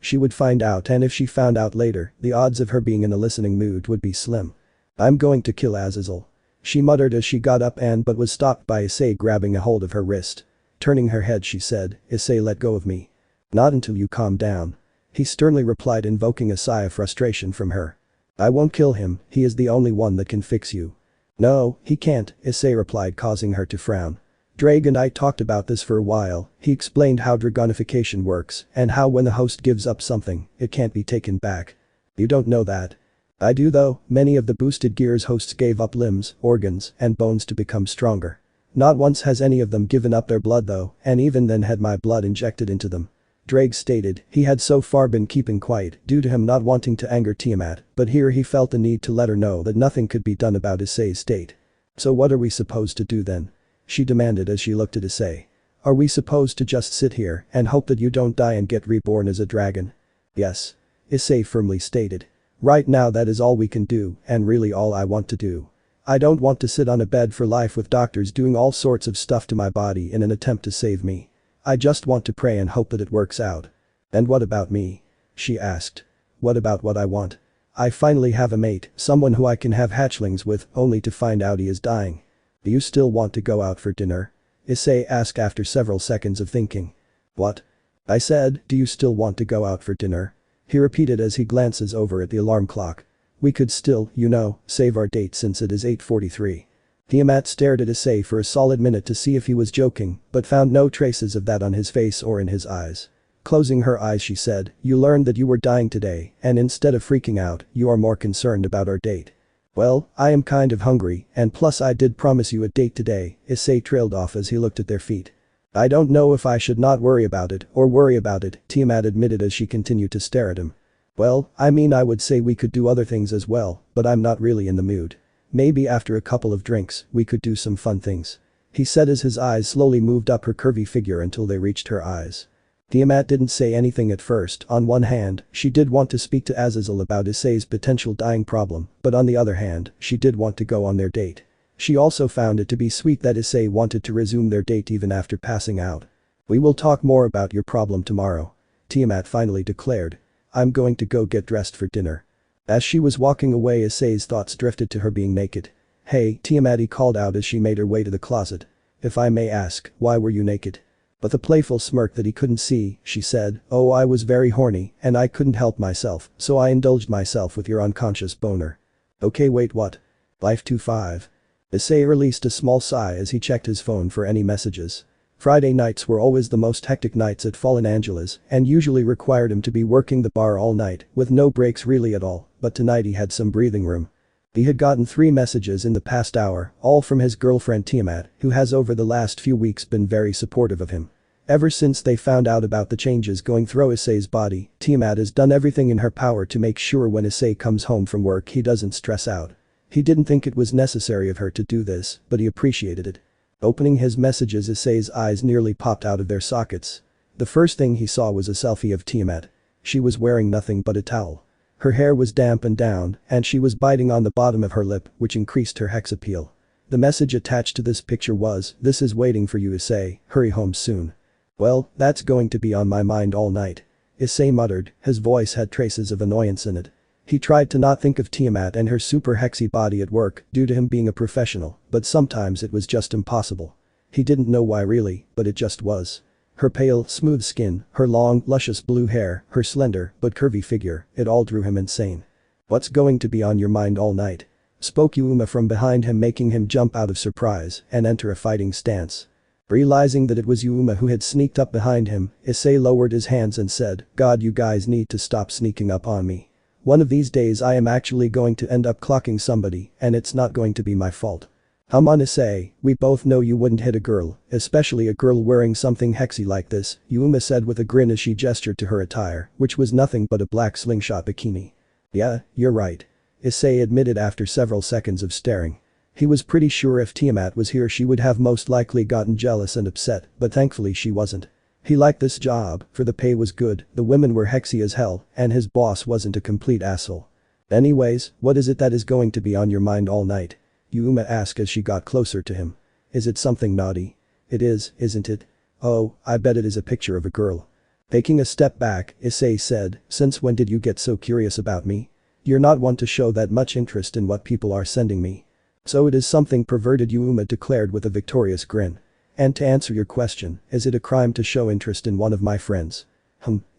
she would find out, and if she found out later, the odds of her being in a listening mood would be slim. I'm going to kill Azazel. She muttered as she got up but was stopped by Issei grabbing a hold of her wrist. Turning her head, she said, Issei, let go of me. Not until you calm down. He sternly replied, invoking a sigh of frustration from her. I won't kill him, he is the only one that can fix you. No, he can't, Issei replied, causing her to frown. Drake and I talked about this for a while. He explained how dragonification works and how when the host gives up something, it can't be taken back. You don't know that. I do though, many of the boosted gears hosts gave up limbs, organs, and bones to become stronger. Not once has any of them given up their blood though, and even then had my blood injected into them. Drake stated he had so far been keeping quiet due to him not wanting to anger Tiamat, but here he felt the need to let her know that nothing could be done about Issei's state. So what are we supposed to do then? She demanded as she looked at Issei. Are we supposed to just sit here and hope that you don't die and get reborn as a dragon? Yes. Issei firmly stated. Right now that is all we can do, and really all I want to do. I don't want to sit on a bed for life with doctors doing all sorts of stuff to my body in an attempt to save me. I just want to pray and hope that it works out. And what about me? She asked. What about what I want? I finally have a mate, someone who I can have hatchlings with, only to find out he is dying. Do you still want to go out for dinner? Issei asked after several seconds of thinking. What? I said, do you still want to go out for dinner? He repeated as he glances over at the alarm clock. We could still, you know, save our date since it is 8:43. Tiamat stared at Issei for a solid minute to see if he was joking, but found no traces of that on his face or in his eyes. Closing her eyes, she said, you learned that you were dying today, and instead of freaking out, you are more concerned about our date. Well, I am kind of hungry, and plus I did promise you a date today, Issei trailed off as he looked at their feet. I don't know if I should not worry about it or worry about it, Tiamat admitted as she continued to stare at him. Well, I mean I would say we could do other things as well, but I'm not really in the mood. Maybe after a couple of drinks, we could do some fun things. he said as his eyes slowly moved up her curvy figure until they reached her eyes. Tiamat didn't say anything at first. On one hand, she did want to speak to Azazel about Issei's potential dying problem, but on the other hand, she did want to go on their date. She also found it to be sweet that Issei wanted to resume their date even after passing out. "We will talk more about your problem tomorrow," Tiamat finally declared. "I'm going to go get dressed for dinner." As she was walking away, Issei's thoughts drifted to her being naked. "Hey, Tiamat," he called out as she made her way to the closet. "If I may ask, why were you naked?" With a playful smirk that he couldn't see, she said, "Oh, I was very horny, and I couldn't help myself, so I indulged myself with your unconscious boner." "Okay, wait, what?" Life 25. Issei released a small sigh as he checked his phone for any messages. Friday nights were always the most hectic nights at Fallen Angeles and usually required him to be working the bar all night, with no breaks really at all, but tonight he had some breathing room. He had gotten 3 messages in the past hour, all from his girlfriend Tiamat, who has over the last few weeks been very supportive of him. Ever since they found out about the changes going through Issei's body, Tiamat has done everything in her power to make sure when Issei comes home from work he doesn't stress out. He didn't think it was necessary of her to do this, but he appreciated it. Opening his messages, Issei's eyes nearly popped out of their sockets. The first thing he saw was a selfie of Tiamat. She was wearing nothing but a towel. Her hair was damp and down, and she was biting on the bottom of her lip, which increased her sex appeal. The message attached to this picture was, "This is waiting for you, Issei, hurry home soon." "Well, that's going to be on my mind all night," Issei muttered, his voice had traces of annoyance in it. He tried to not think of Tiamat and her super hexy body at work due to him being a professional, but sometimes it was just impossible. He didn't know why really, but it just was. Her pale, smooth skin, her long, luscious blue hair, her slender, but curvy figure, it all drew him insane. "What's going to be on your mind all night?" spoke Yuma from behind him, making him jump out of surprise and enter a fighting stance. Realizing that it was Yuma who had sneaked up behind him, Issei lowered his hands and said, "God, you guys need to stop sneaking up on me. One of these days I am actually going to end up clocking somebody, and it's not going to be my fault." "Come on, Issei, we both know you wouldn't hit a girl, especially a girl wearing something hexy like this," Yuma said with a grin as she gestured to her attire, which was nothing but a black slingshot bikini. "Yeah, you're right," Issei admitted after several seconds of staring. He was pretty sure if Tiamat was here she would have most likely gotten jealous and upset, but thankfully she wasn't. He liked this job, for the pay was good, the women were hexy as hell, and his boss wasn't a complete asshole. "Anyways, what is it that is going to be on your mind all night?" Yuma asked as she got closer to him. "Is it something naughty?" "It is, isn't it?" "Oh, I bet it is a picture of a girl." Taking a step back, Issei said, "Since when did you get so curious about me? You're not one to show that much interest in what people are sending me." "So it is something perverted," Yuma declared with a victorious grin. "And to answer your question, is it a crime to show interest in one of my friends?"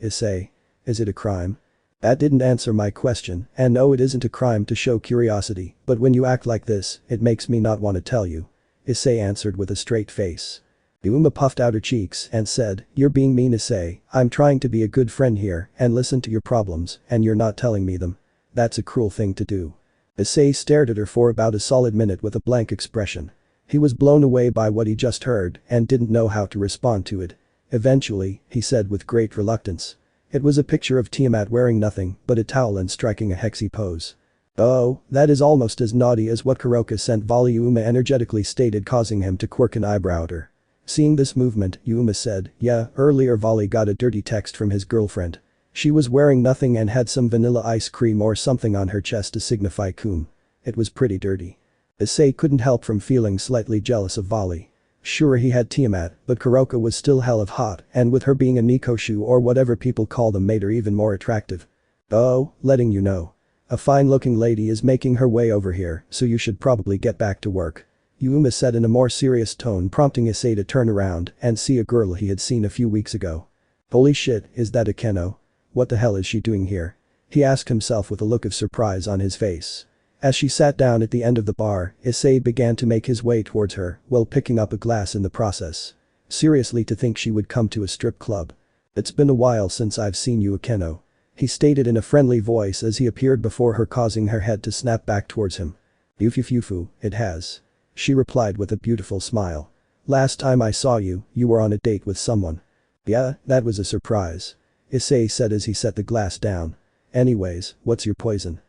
Issei. "Is it a crime?" "That didn't answer my question, and no, it isn't a crime to show curiosity, but when you act like this, it makes me not want to tell you," Issei answered with a straight face. Yuma puffed out her cheeks and said, "You're being mean, Issei, I'm trying to be a good friend here and listen to your problems, and you're not telling me them. That's a cruel thing to do." Issei stared at her for about a solid minute with a blank expression. He was blown away by what he just heard and didn't know how to respond to it. Eventually, he said with great reluctance. It was a picture of Tiamat wearing nothing but a towel and striking a hexy pose. "Oh, that is almost as naughty as what Kuroka sent Volley," Yuma energetically stated, causing him to quirk an eyebrow at her. Seeing this movement, Yuma said, "Yeah, earlier Volley got a dirty text from his girlfriend. She was wearing nothing and had some vanilla ice cream or something on her chest to signify cum. It was pretty dirty." Issei couldn't help from feeling slightly jealous of Volley. Sure, he had Tiamat, but Kuroka was still hell of hot, and with her being a Nikoshu or whatever people call them made her even more attractive. "Oh, letting you know. A fine-looking lady is making her way over here, so you should probably get back to work," Yuma said in a more serious tone, prompting Issei to turn around and see a girl he had seen a few weeks ago. "Holy shit, is that Akeno? What the hell is she doing here?" he asked himself with a look of surprise on his face. As she sat down at the end of the bar, Issei began to make his way towards her while picking up a glass in the process. "Seriously, to think she would come to a strip club. It's been a while since I've seen you, Akeno," he stated in a friendly voice as he appeared before her, causing her head to snap back towards him. "Yufufufu, it has," she replied with a beautiful smile. "Last time I saw you, you were on a date with someone." "Yeah, that was a surprise," Issei said as he set the glass down. "Anyways, what's your poison?"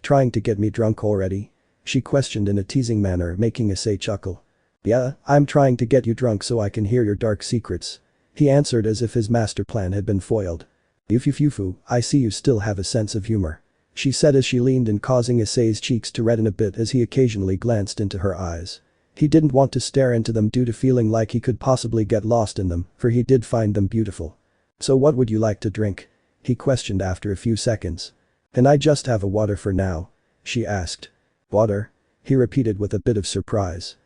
Trying to get me drunk already?" she questioned in a teasing manner, making Issei chuckle. Yeah, I'm trying to get you drunk so I can hear your dark secrets. He answered as if his master plan had been foiled. Yufufufu, I see you still have a sense of humor. She said as she leaned in, causing Issei's cheeks to redden a bit as he occasionally glanced into her eyes. He didn't want to stare into them due to feeling like he could possibly get lost in them, for he did find them beautiful. So what would you like to drink? He questioned after a few seconds. Can I just have a water for now? She asked. Water? He repeated with a bit of surprise.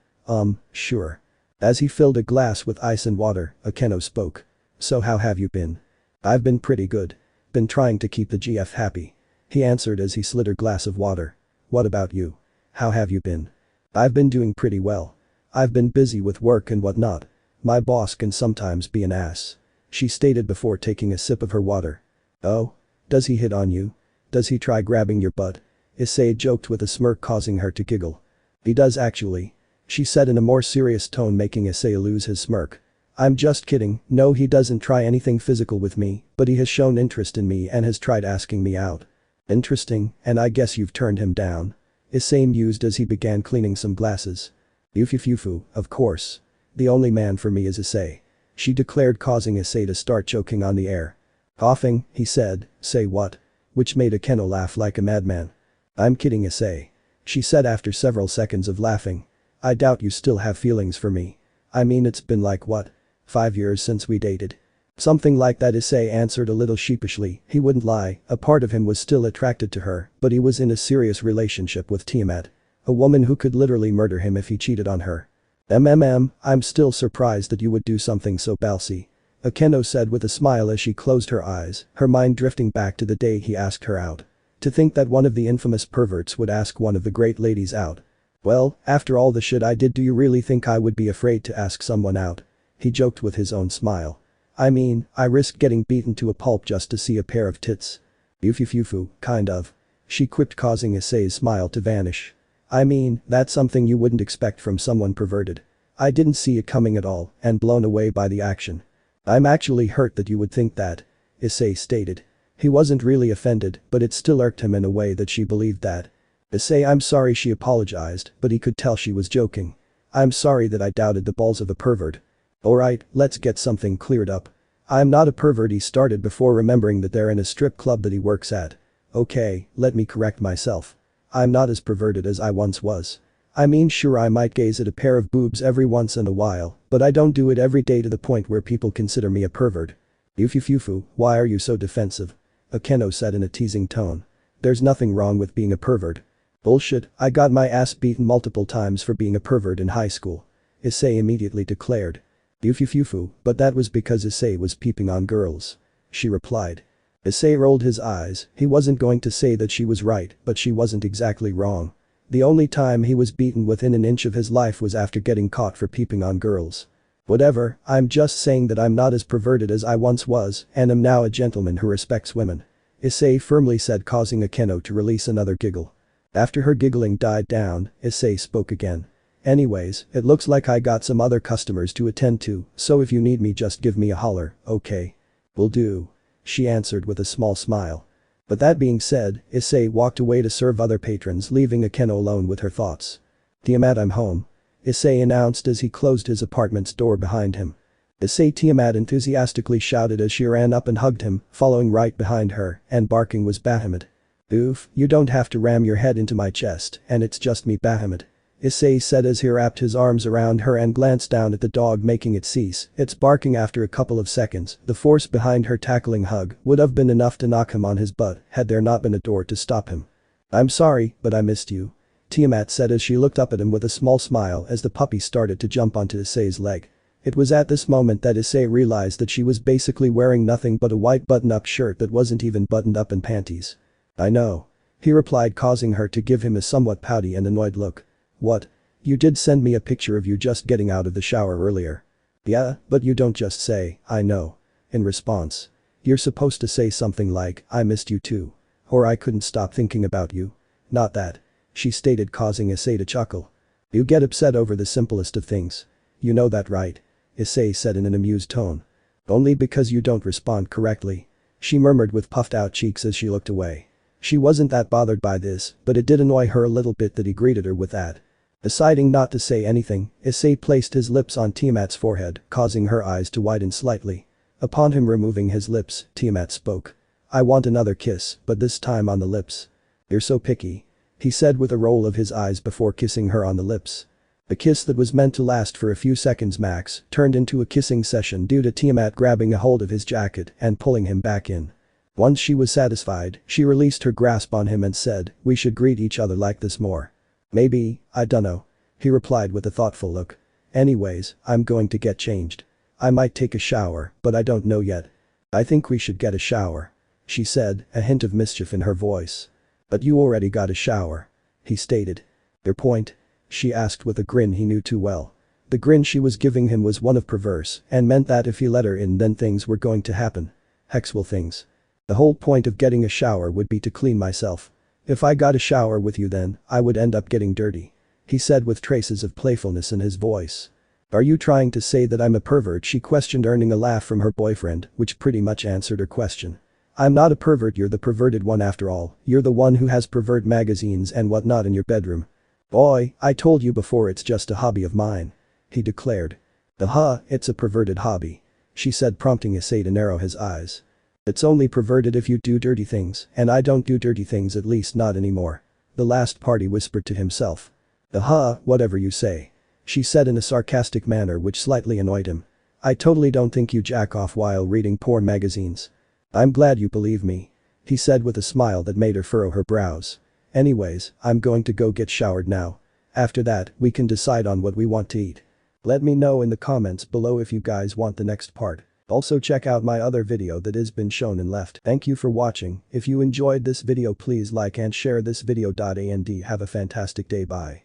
Sure. As he filled a glass with ice and water, Akeno spoke. So how have you been? I've been pretty good. Been trying to keep the GF happy. He answered as he slid her glass of water. What about you? How have you been? I've been doing pretty well. I've been busy with work and whatnot. My boss can sometimes be an ass. She stated before taking a sip of her water. Oh? Does he hit on you? Does he try grabbing your butt? Issei joked with a smirk, causing her to giggle. He does actually. She said in a more serious tone, making Issei lose his smirk. I'm just kidding, no, he doesn't try anything physical with me, but he has shown interest in me and has tried asking me out. Interesting, and I guess you've turned him down? Issei mused as he began cleaning some glasses. Yufufufu, of course. The only man for me is Issei. She declared, causing Issei to start choking on the air. Coughing, he said, say what? Which made Akeno laugh like a madman. I'm kidding, Issei. She said after several seconds of laughing. I doubt you still have feelings for me. I mean, it's been like what? 5 years since we dated? Something like that, Issei answered a little sheepishly. He wouldn't lie, a part of him was still attracted to her, but he was in a serious relationship with Tiamat. A woman who could literally murder him if he cheated on her. I'm still surprised that you would do something so ballsy. Akeno said with a smile as she closed her eyes, her mind drifting back to the day he asked her out. To think that one of the infamous perverts would ask one of the great ladies out. Well, after all the shit I did, do you really think I would be afraid to ask someone out? He joked with his own smile. I mean, I risked getting beaten to a pulp just to see a pair of tits. Yufufufu, kind of. She quipped, causing Issei's smile to vanish. I mean, that's something you wouldn't expect from someone perverted. I didn't see it coming at all, and blown away by the action. I'm actually hurt that you would think that, Issei stated. He wasn't really offended, but it still irked him in a way that she believed that. Issei, I'm sorry, she apologized, but he could tell she was joking. I'm sorry that I doubted the balls of a pervert. Alright, let's get something cleared up. I'm not a pervert, he started before remembering that they're in a strip club that he works at. Okay, let me correct myself. I'm not as perverted as I once was. I mean, sure, I might gaze at a pair of boobs every once in a while, but I don't do it every day to the point where people consider me a pervert. Yufufufu, why are you so defensive? Akeno said in a teasing tone. There's nothing wrong with being a pervert. Bullshit, I got my ass beaten multiple times for being a pervert in high school. Issei immediately declared. Yufufufu, but that was because Issei was peeping on girls. She replied. Issei rolled his eyes. He wasn't going to say that she was right, but she wasn't exactly wrong. The only time he was beaten within an inch of his life was after getting caught for peeping on girls. Whatever, I'm just saying that I'm not as perverted as I once was and am now a gentleman who respects women. Issei firmly said, causing Akeno to release another giggle. After her giggling died down, Issei spoke again. Anyways, it looks like I got some other customers to attend to, so if you need me just give me a holler, okay? Will do. She answered with a small smile. But that being said, Issei walked away to serve other patrons, leaving Akeno alone with her thoughts. Tiamat, I'm home. Issei announced as he closed his apartment's door behind him. Issei, Tiamat enthusiastically shouted as she ran up and hugged him, following right behind her, and barking was Bahamut. Oof, you don't have to ram your head into my chest, and it's just me, Bahamut. Issei said as he wrapped his arms around her and glanced down at the dog, making it cease its barking after a couple of seconds. The force behind her tackling hug would have been enough to knock him on his butt had there not been a door to stop him. I'm sorry, but I missed you. Tiamat said as she looked up at him with a small smile as the puppy started to jump onto Issei's leg. It was at this moment that Issei realized that she was basically wearing nothing but a white button-up shirt that wasn't even buttoned up in panties. I know. He replied, causing her to give him a somewhat pouty and annoyed look. What? You did send me a picture of you just getting out of the shower earlier. Yeah, but you don't just say, I know. In response. You're supposed to say something like, I missed you too. Or I couldn't stop thinking about you. Not that. She stated, causing Issei to chuckle. You get upset over the simplest of things. You know that, right? Issei said in an amused tone. Only because you don't respond correctly. She murmured with puffed out cheeks as she looked away. She wasn't that bothered by this, but it did annoy her a little bit that he greeted her with that. Deciding not to say anything, Issei placed his lips on Tiamat's forehead, causing her eyes to widen slightly. Upon him removing his lips, Tiamat spoke. I want another kiss, but this time on the lips. You're so picky. He said with a roll of his eyes before kissing her on the lips. The kiss that was meant to last for a few seconds max turned into a kissing session due to Tiamat grabbing a hold of his jacket and pulling him back in. Once she was satisfied, she released her grasp on him and said, we should greet each other like this more. Maybe, I dunno. He replied with a thoughtful look. Anyways, I'm going to get changed. I might take a shower, but I don't know yet. I think we should get a shower. She said, a hint of mischief in her voice. But you already got a shower. He stated. Your point? She asked with a grin he knew too well. The grin she was giving him was one of perverse and meant that if he let her in then things were going to happen. Hexwell things. The whole point of getting a shower would be to clean myself. If I got a shower with you then, I would end up getting dirty. He said with traces of playfulness in his voice. Are you trying to say that I'm a pervert? She questioned, earning a laugh from her boyfriend, which pretty much answered her question. I'm not a pervert, you're the perverted one after all. You're the one who has pervert magazines and whatnot in your bedroom. Boy, I told you before it's just a hobby of mine. He declared. It's a perverted hobby. She said, prompting Issei to narrow his eyes. It's only perverted if you do dirty things, and I don't do dirty things, at least not anymore. The last party whispered to himself. Whatever you say. She said in a sarcastic manner which slightly annoyed him. I totally don't think you jack off while reading porn magazines. I'm glad you believe me. He said with a smile that made her furrow her brows. Anyways, I'm going to go get showered now. After that, we can decide on what we want to eat. Let me know in the comments below if you guys want the next part. Also check out my other video that has been shown and left. Thank you for watching. If you enjoyed this video please like and share this video. And have a fantastic day. Bye.